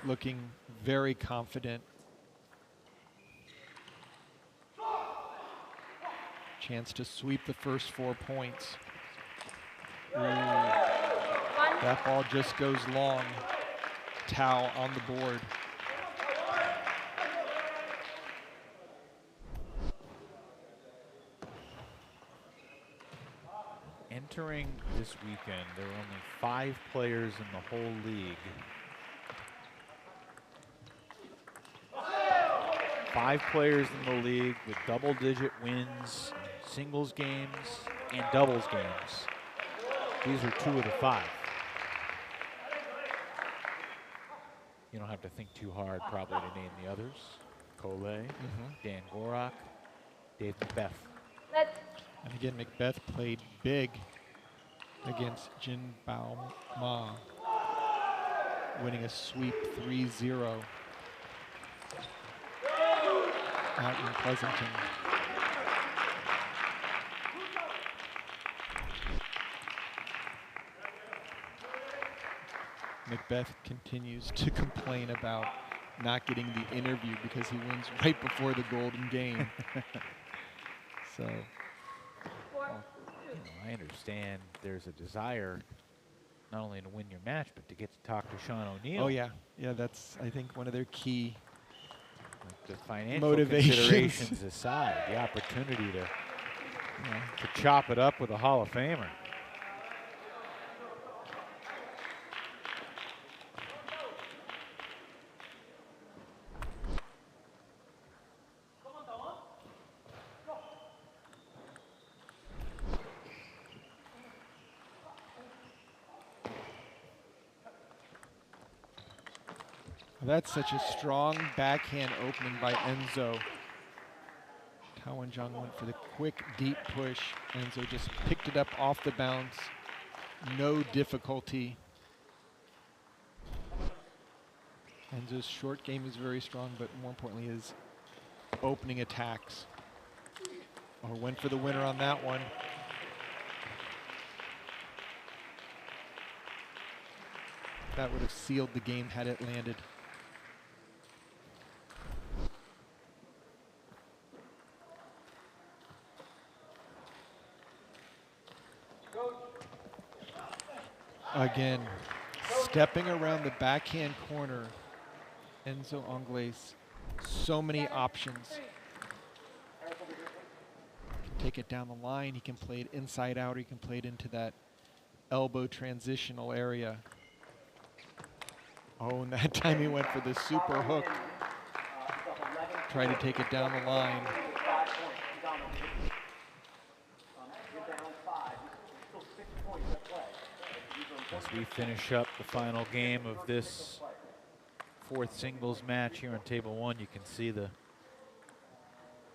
looking very confident. Chance to sweep the first 4 points. Ooh. That ball just goes long. Tao on the board. Entering this weekend, there are only 5 players in the whole league. 5 players in the league with double-digit wins, in singles games, and doubles games. These are 2 of the 5. You don't have to think too hard probably to name the others. Collet, Dan Gorak, Dave Macbeth. And again, Macbeth played big against Jinbao Ma, winning a sweep 3-0 out in Pleasanton. Macbeth continues to complain about not getting the interview because he wins right before the Golden Game. So, well, you know, I understand there's a desire not only to win your match, but to get to talk to Sean O'Neill. oh yeah, that's I think one of their key the financial motivations. Considerations aside, the opportunity to chop it up with a Hall of Famer. That's such a strong backhand opening by Enzo. Taowen-Jong went for the quick, deep push. Enzo just picked it up off the bounce. No difficulty. Enzo's short game is very strong, but more importantly, his opening attacks. Oh, went for the winner on that one. That would have sealed the game had it landed. Again, stepping around the backhand corner, Enzo Angles, so many options. He can take it down the line, he can play it inside out, or he can play it into that elbow transitional area. Oh, and that time he went for the super hook. Tried to take it down the line. As we finish up the final game of this 4th singles match here on table 1, you can see the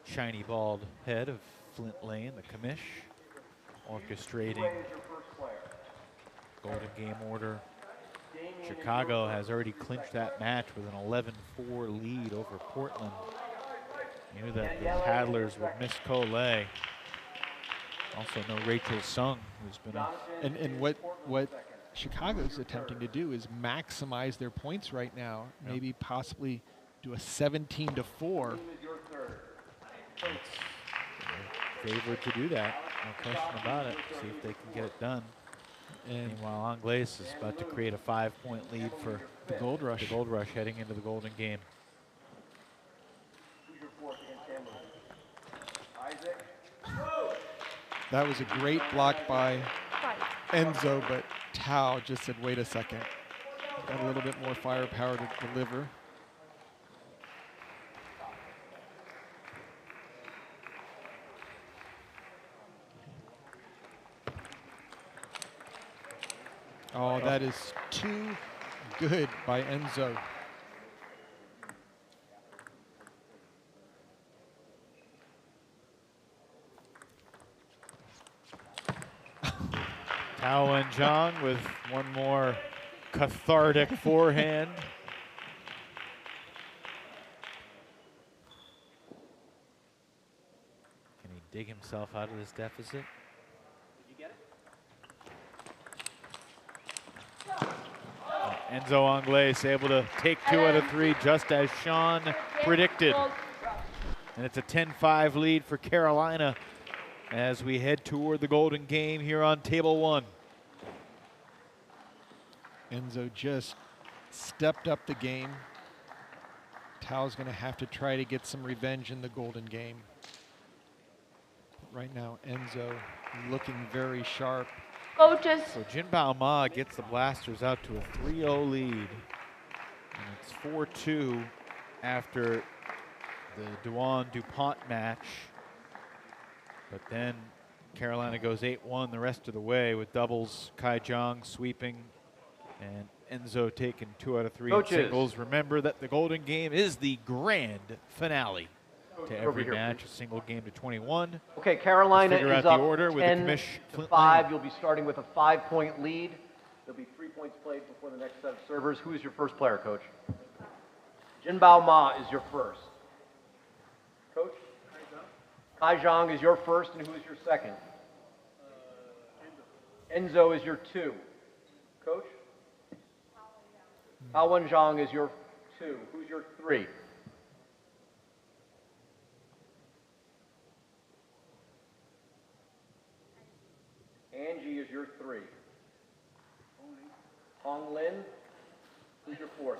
shiny bald head of Flint Lane, the commish, orchestrating Golden Game order Chicago has already clinched that match with an 11-4 lead over Portland. You knew that the Paddlers would miss Cole. Also know Rachel Sung, who's been a... And what Chicago's attempting to do is maximize their points right now. Yep. Maybe possibly do a 17-4. Favored to do that, no question about it. See if they can get it done. And meanwhile, Angles is about to create a 5-point lead for the Gold Rush. The Gold Rush heading into the Golden Game. That was a great block by Enzo, but Tao just said, wait a second. Got a little bit more firepower to deliver. Oh, that is too good by Enzo. Tao and Zhang with one more cathartic forehand. Can he dig himself out of this deficit? Did you get it? Enzo Angles able to take 2 out of 3, just as Sean predicted. And it's a 10-5 lead for Carolina as we head toward the Golden Game here on Table 1. Enzo just stepped up the game. Tao's going to have to try to get some revenge in the Golden Game. But right now, Enzo looking very sharp. Coaches. So Jinbao Ma gets the Blasters out to a 3-0 lead. And it's 4-2 after the Duan-DuPont match. But then Carolina goes 8-1 the rest of the way with doubles, Kai Zhang sweeping, and Enzo taking 2 out of 3 in singles. Remember that the Golden Game is the grand finale to every match, a single game to 21. Okay, Carolina Figure is out up the order with the 10-5. You'll be starting with a 5-point lead. There'll be 3 points played before the next set of servers. Who is your first player, Coach? Jinbao Ma is your first. Coach? Kai Zhang is your first, and who is your second? Enzo is your 2. Coach? Hao Zhang is your 2. Who's your 3? Angie is your 3. Hong Lin, who's your 4th?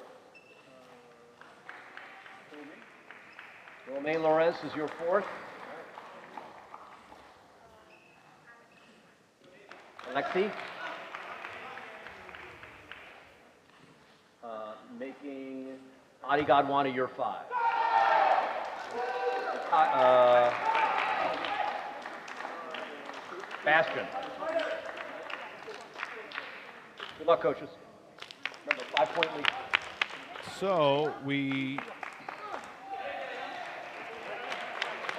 Romain Lawrence is your 4th. Alexi? Making Adi Godwani your 5. Bastion. Good luck, coaches. Remember, 5-point lead. So we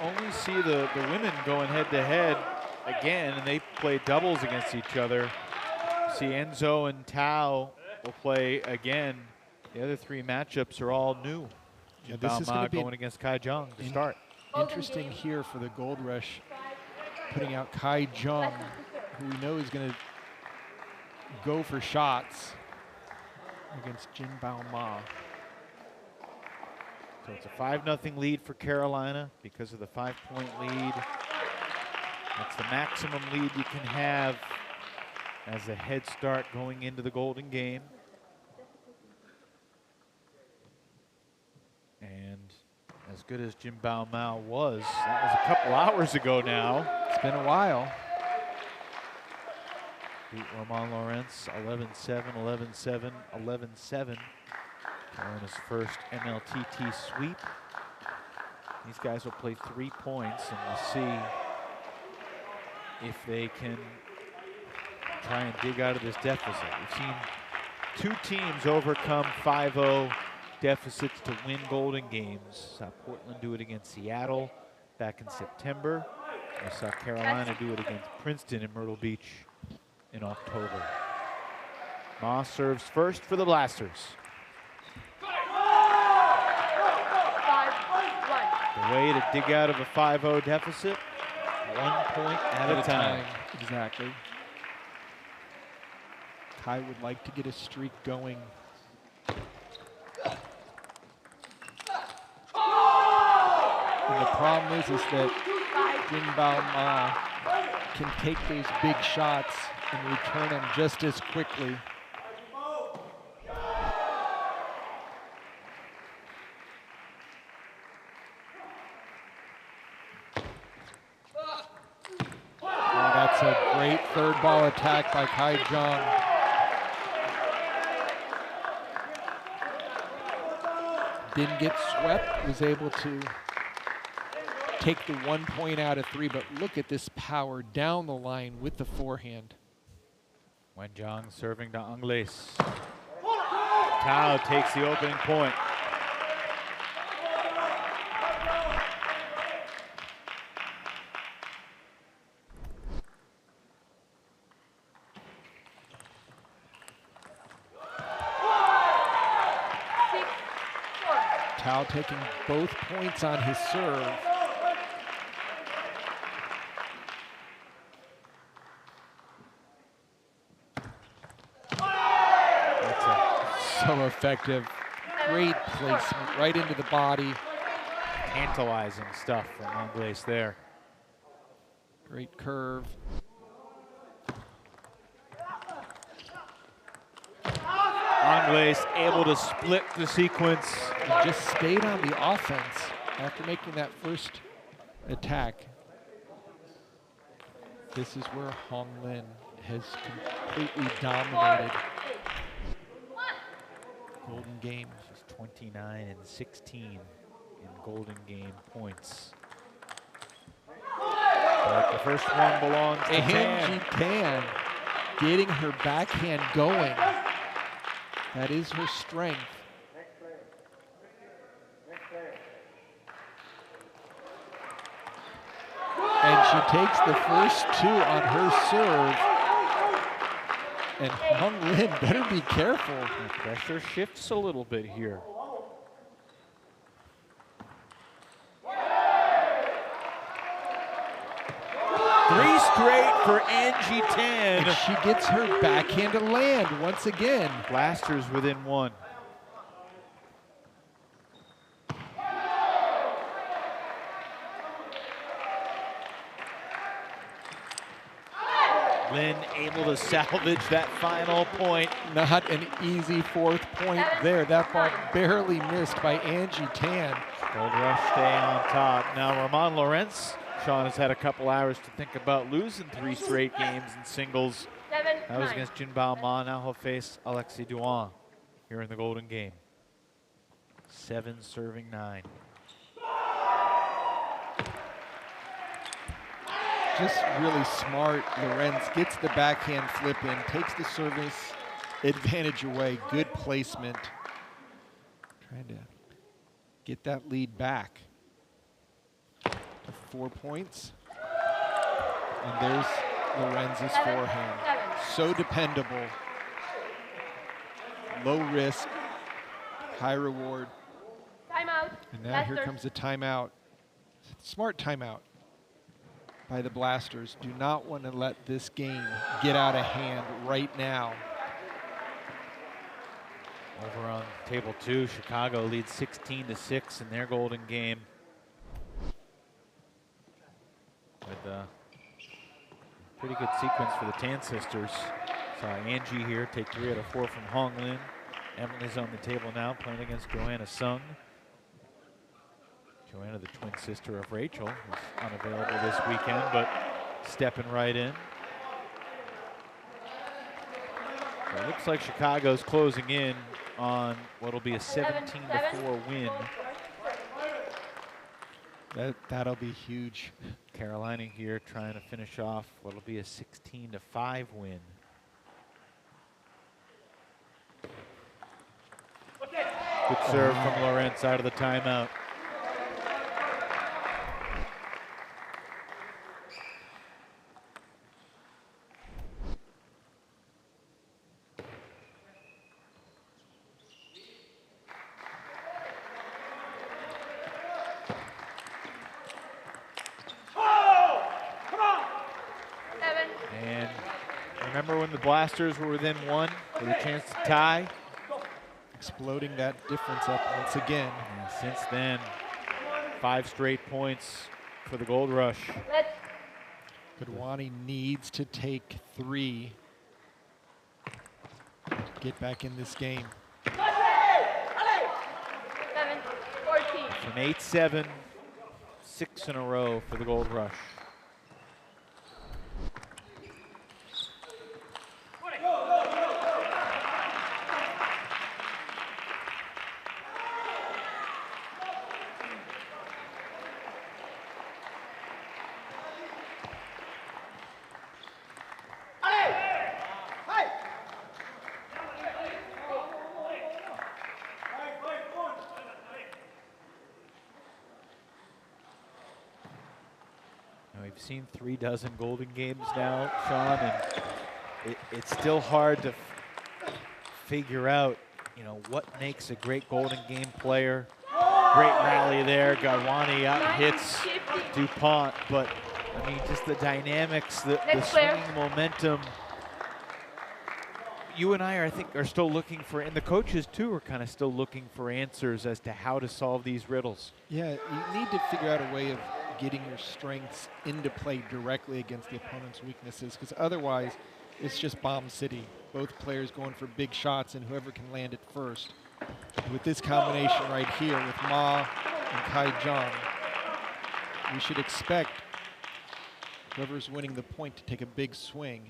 only see the women going head-to-head again, and they play doubles against each other. See Enzo and Tao will play again. The other 3 matchups are all new. Yeah, this is going to be going against Kai Zhang to start. Interesting here for the Gold Rush, putting out Kai Zhang, who we know is going to go for shots against Jinbao Ma. So it's a 5-0 lead for Carolina because of the 5-point lead. That's the maximum lead you can have as a head start going into the Golden Game. And as good as Jinbao Ma was, that was a couple hours ago now. It's been a while. Beat Romain Lawrence 11-7, 11-7, 11-7. Carolina's first MLTT sweep. These guys will play 3 points, and we'll see if they can try and dig out of this deficit. We've seen 2 teams overcome 5-0 deficits to win Golden Games. Saw Portland do it against Seattle back in September. We saw Carolina do it against Princeton in Myrtle Beach in October. Ma serves first for the Blasters. 5-1. The way to dig out of a 5-0 deficit, 1 point at a time. Exactly. Kai would like to get a streak going. And the problem is that Jinbao Ma can take those big shots and return them just as quickly. Oh, that's a great third ball attack by Kai Jong. Didn't get swept, was able to take the 1 point out of 3, but look at this power down the line with the forehand. Wenjang serving to Angles. Tao takes the opening point. Tao taking both points on his serve. So effective. Great placement right into the body. Tantalizing stuff from Angles there. Great curve. Angles able to split the sequence. And just stayed on the offense after making that first attack. This is where Hong Lin has completely dominated. Golden Game. She's 29 and 16 in Golden Game points. But the first one belongs to Tan. Tan getting her backhand going. That is her strength. And she takes the first 2 on her serve. And Hong Lin better be careful. The pressure shifts a little bit here. Three straight for Angie Tan. And she gets her backhand to land once again. Blasters within 1. Lin able to salvage that final point. Not an easy 4th point there. That ball barely missed by Angie Tan. Gold Rush stay on top. Now Ramon Lawrence. Sean has had a couple hours to think about losing 3 straight games in singles. That was against Jinbao Ma. Now he'll face Alexis Duan here in the Golden Game. 7 serving 9. Just really smart. Lorenz gets the backhand flip in, takes the service advantage away. Good placement. Trying to get that lead back to 4 points. And there's Lorenz's forehand. So dependable. Low risk, high reward. Timeout. And now here comes the timeout. Smart timeout by the Blasters. Do not want to let this game get out of hand right now. Over on table 2, Chicago leads 16-6 in their Golden Game. With a pretty good sequence for the Tan sisters. Saw Angie here take 3 out of 4 from Hong Lin. Emily's on the table now playing against Joanna Sung. Joanna, the twin sister of Rachel, was unavailable this weekend, but stepping right in. So it looks like Chicago's closing in on what'll be a 17-4 win. That'll be huge. Carolina here trying to finish off what'll be a 16-5 win. Good serve from Lawrence out of the timeout. Remember when the Blasters were within one with a chance to tie? Exploding that difference up once again. And since then, 5 straight points for the Gold Rush. Kadwani needs to take 3 to get back in this game. 7, 14. From 8-7, 6 in a row for the Gold Rush. We've seen 36 Golden Games now, Sean, and it's still hard to figure out, you know, what makes a great Golden Game player. Great rally there. Gadwani out hits DuPont, but I mean, just the dynamics, the swinging momentum. You and I think, still looking for, and the coaches too are kind of still looking for answers as to how to solve these riddles. Yeah, you need to figure out a way of getting your strengths into play directly against the opponent's weaknesses, because otherwise it's just bomb city. Both players going for big shots and whoever can land it first. With this combination right here with Ma and Kai Jung, we should expect whoever's winning the point to take a big swing.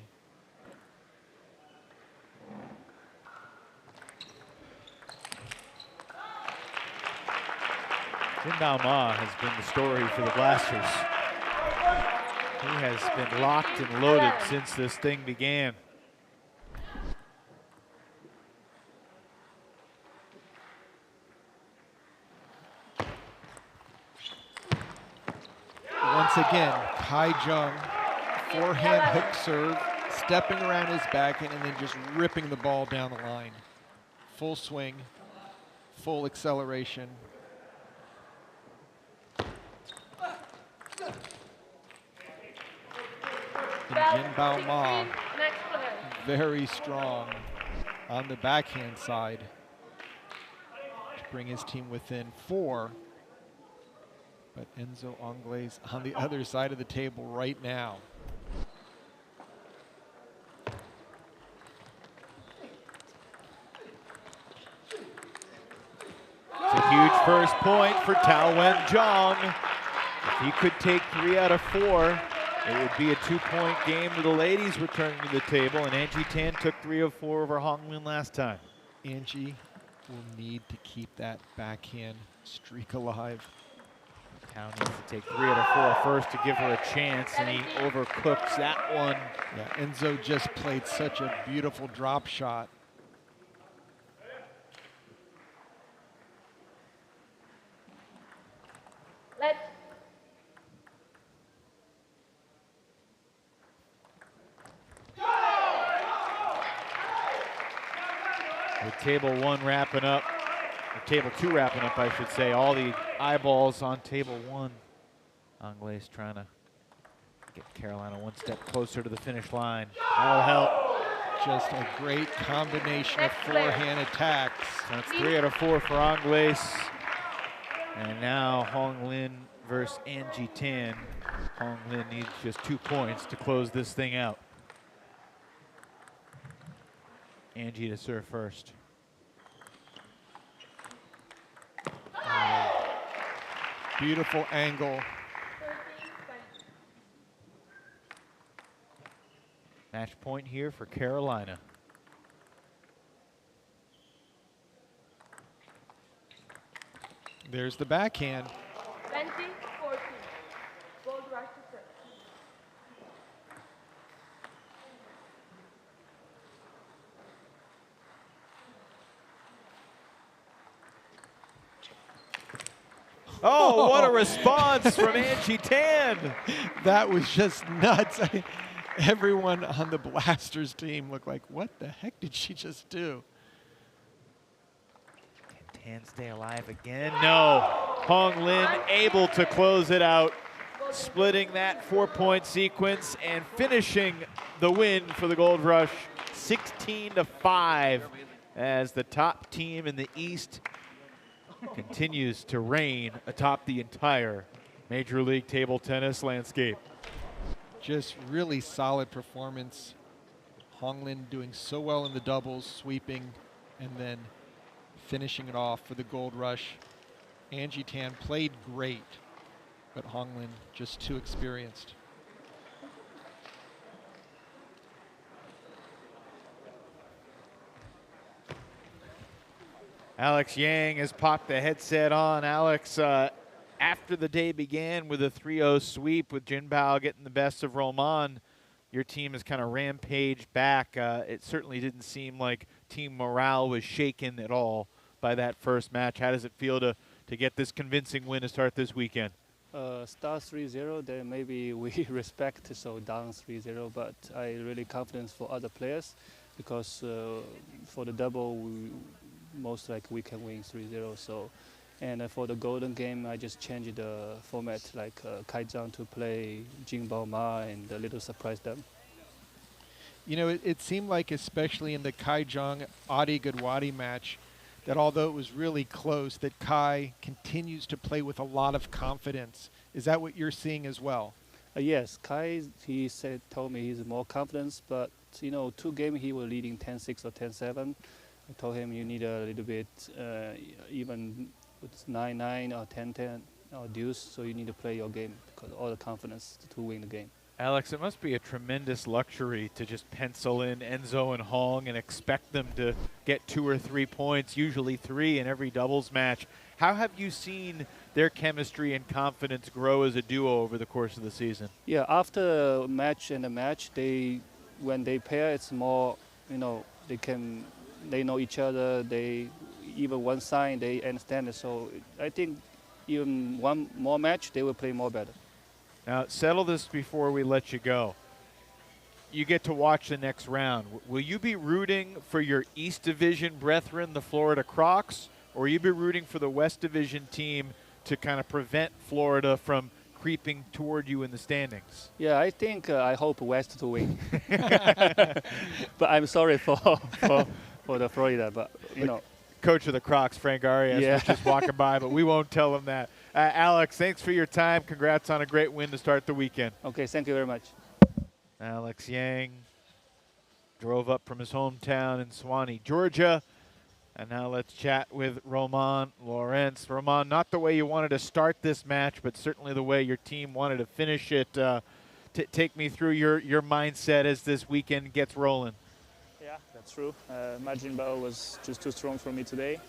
Jinbao Ma has been the story for the Blasters. He has been locked and loaded since this thing began. Once again, Kai Jung, forehand hook serve, stepping around his backhand and then just ripping the ball down the line. Full swing, full acceleration. And Jinbao Ma, very strong on the backhand side to bring his team within 4. But Enzo Angles on the other side of the table right now. It's a huge first point for Tao Wen Zhang. If he could take 3 out of 4, it would be a 2-point game to the ladies returning to the table, and Angie Tan took 3 of 4 over Hong Lin last time. Angie will need to keep that backhand streak alive. Tao needs to take 3 out of 4 first to give her a chance, and he overcooks that one. Yeah, Enzo just played such a beautiful drop shot. With table 1 wrapping up, or table 2 wrapping up, I should say, all the eyeballs on table 1. Angles trying to get Carolina 1 step closer to the finish line. That'll help. Just a great combination of forehand attacks. So that's 3 out of 4 for Angles. And now Hong Lin versus Angie Tan. Hong Lin needs just 2 points to close this thing out. Angie to serve first. Beautiful angle. Match point here for Carolina. There's the backhand. 20-14. Gold Rush to serve. Oh, what a response from Angie Tan. That was just nuts. Everyone on the Blasters team looked like, what the heck did she just do? Can Tan stay alive again? No. Hong Lin able to close it out. splitting that 4-point sequence and finishing the win for the Gold Rush 16-5 as the top team in the East continues to reign atop the entire Major League table tennis landscape. Just really solid performance. Honglin doing so well in the doubles, sweeping, and then finishing it off for the Gold Rush. Angie Tan played great, but Honglin just too experienced. Alex Yang has popped the headset on. Alex, after the day began with a 3-0 sweep with Jinbao getting the best of Roman, your team has kind of rampaged back. It certainly didn't seem like team morale was shaken at all by that first match. How does it feel to get this convincing win to start this weekend? Start 3-0, then maybe we respect, so down 3-0, but I really confident for other players because for the double, most likely we can win 3-0. So, and for the golden game, I just changed the format, like Kai Zhang to play Jinbao Ma and a little surprise them. You know, it seemed like, especially in the Kai Zhang Adi Gadwadi match, that although it was really close, that Kai continues to play with a lot of confidence. Is that what you're seeing as well? Yes, Kai, he told me he's more confident, but you know, 2 games he was leading 10-6 or 10-7. I told him you need a little bit, even with 9-9 or 10-10 or deuce, so you need to play your game because all the confidence to win the game. Alex, it must be a tremendous luxury to just pencil in Enzo and Hong and expect them to get 2 or 3 points, usually 3 in every doubles match. How have you seen their chemistry and confidence grow as a duo over the course of the season? Yeah, after match and a match, when they pair, it's more, you know, they know each other. Even one sign, they understand it. So I think even one more match, they will play more better. Now, settle this before we let you go. You get to watch the next round. Will you be rooting for your East Division brethren, the Florida Crocs, or will you be rooting for the West Division team to kind of prevent Florida from creeping toward you in the standings? Yeah, I hope West to win. But I'm sorry for the Florida, but you know. Coach of the Crocs, Frank Arias, was just walking by, but we won't tell him that. Alex, thanks for your time. Congrats on a great win to start the weekend. Okay, thank you very much. Alex Yang drove up from his hometown in Suwanee, Georgia. And now let's chat with Roman Lawrence. Roman, not the way you wanted to start this match, but certainly the way your team wanted to finish it. Take me through your mindset as this weekend gets rolling. Yeah, that's true. Jinbao was just too strong for me today.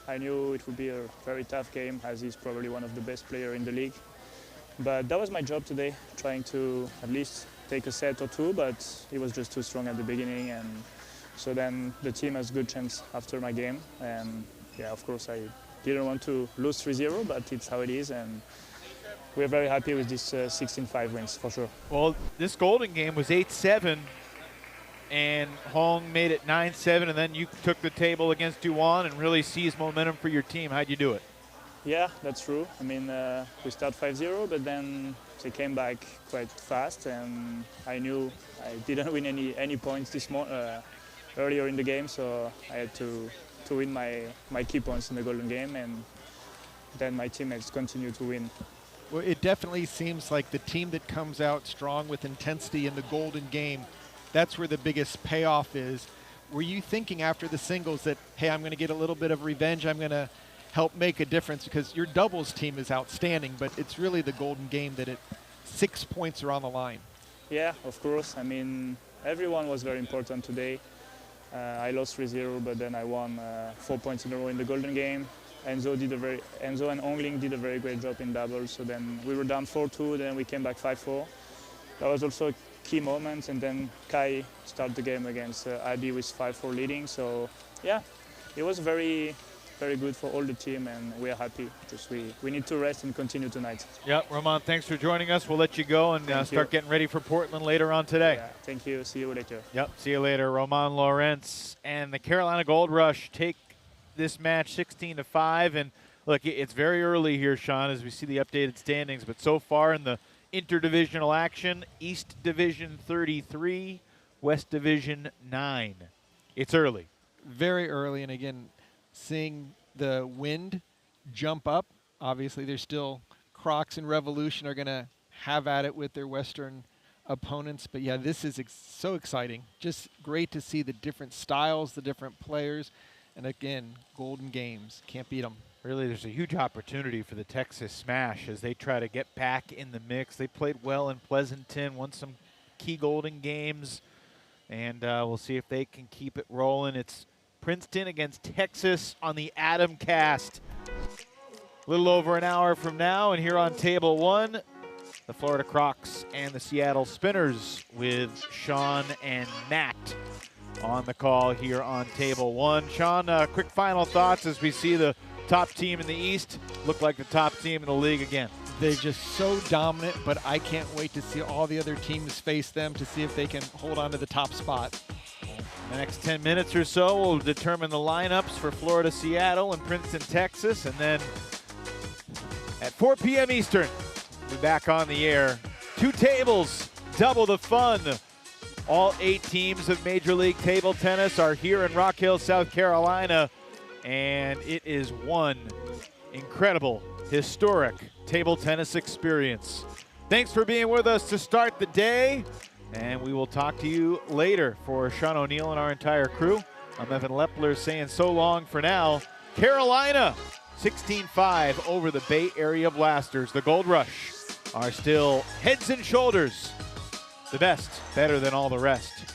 I knew it would be a very tough game, as he's probably one of the best players in the league. But that was my job today, trying to at least take a set or 2, but he was just too strong at the beginning. And so then the team has a good chance after my game. And yeah, of course, I didn't want to lose 3-0, but it's how it is. And we're very happy with this 16-5 wins, for sure. Well, this golden game was 8-7. And Hong made it 9-7, and then you took the table against Duan and really seized momentum for your team. How'd you do it? Yeah, that's true. I mean, we start 5-0, but then they came back quite fast, and I knew I didn't win any points earlier in the game, so I had to win my key points in the golden game, and then my teammates continue to win. Well, it definitely seems like the team that comes out strong with intensity in the golden game, that's where the biggest payoff is. Were you thinking after the singles that, hey, I'm going to get a little bit of revenge, I'm going to help make a difference? Because your doubles team is outstanding, but it's really the golden game that 6 points are on the line. Yeah, of course. I mean, everyone was very important today. I lost 3-0, but then I won 4 points in a row in the golden game. Enzo and Ongling did a very great job in doubles. So then we were down 4-2, then we came back 5-4. That was also a key moment, and then Kai started the game against Adi with 5-4 leading. So yeah, it was very, very good for all the team, and we are happy. Just we need to rest and continue tonight. Yep, Roman, thanks for joining us. We'll let you go and start getting ready for Portland later on today. Yeah, thank you. See you later. Yep, see you later. Roman Lawrence and the Carolina Gold Rush take this match 16-5. And look, it's very early here, Sean, as we see the updated standings, but so far in the interdivisional action. East Division 33, West Division 9. It's early. Very early, and again, seeing the wind jump up. Obviously, there's still Crocs and Revolution are going to have at it with their Western opponents. But yeah, this is so exciting. Just great to see the different styles, the different players. And again, golden games. Can't beat them. Really, there's a huge opportunity for the Texas Smash as they try to get back in the mix. They played well in Pleasanton, won some key golden games, and we'll see if they can keep it rolling. It's Princeton against Texas on the Adam Cast. A little over an hour from now, and here on Table 1, the Florida Crocs and the Seattle Spinners with Sean and Matt on the call here on Table 1. Sean, quick final thoughts as we see the top team in the East look like the top team in the league again. They're just so dominant, but I can't wait to see all the other teams face them to see if they can hold on to the top spot. The next 10 minutes or so will determine the lineups for Florida, Seattle, and Princeton, Texas. And then at 4 p.m. Eastern, we'll be back on the air. 2 tables, double the fun. All 8 teams of Major League Table Tennis are here in Rock Hill, South Carolina. And it is one incredible, historic table tennis experience. Thanks for being with us to start the day, and we will talk to you later. For Sean O'Neill and our entire crew, I'm Evan Lepler saying so long for now. Carolina, 16-5 over the Bay Area Blasters. The Gold Rush are still heads and shoulders the best, better than all the rest.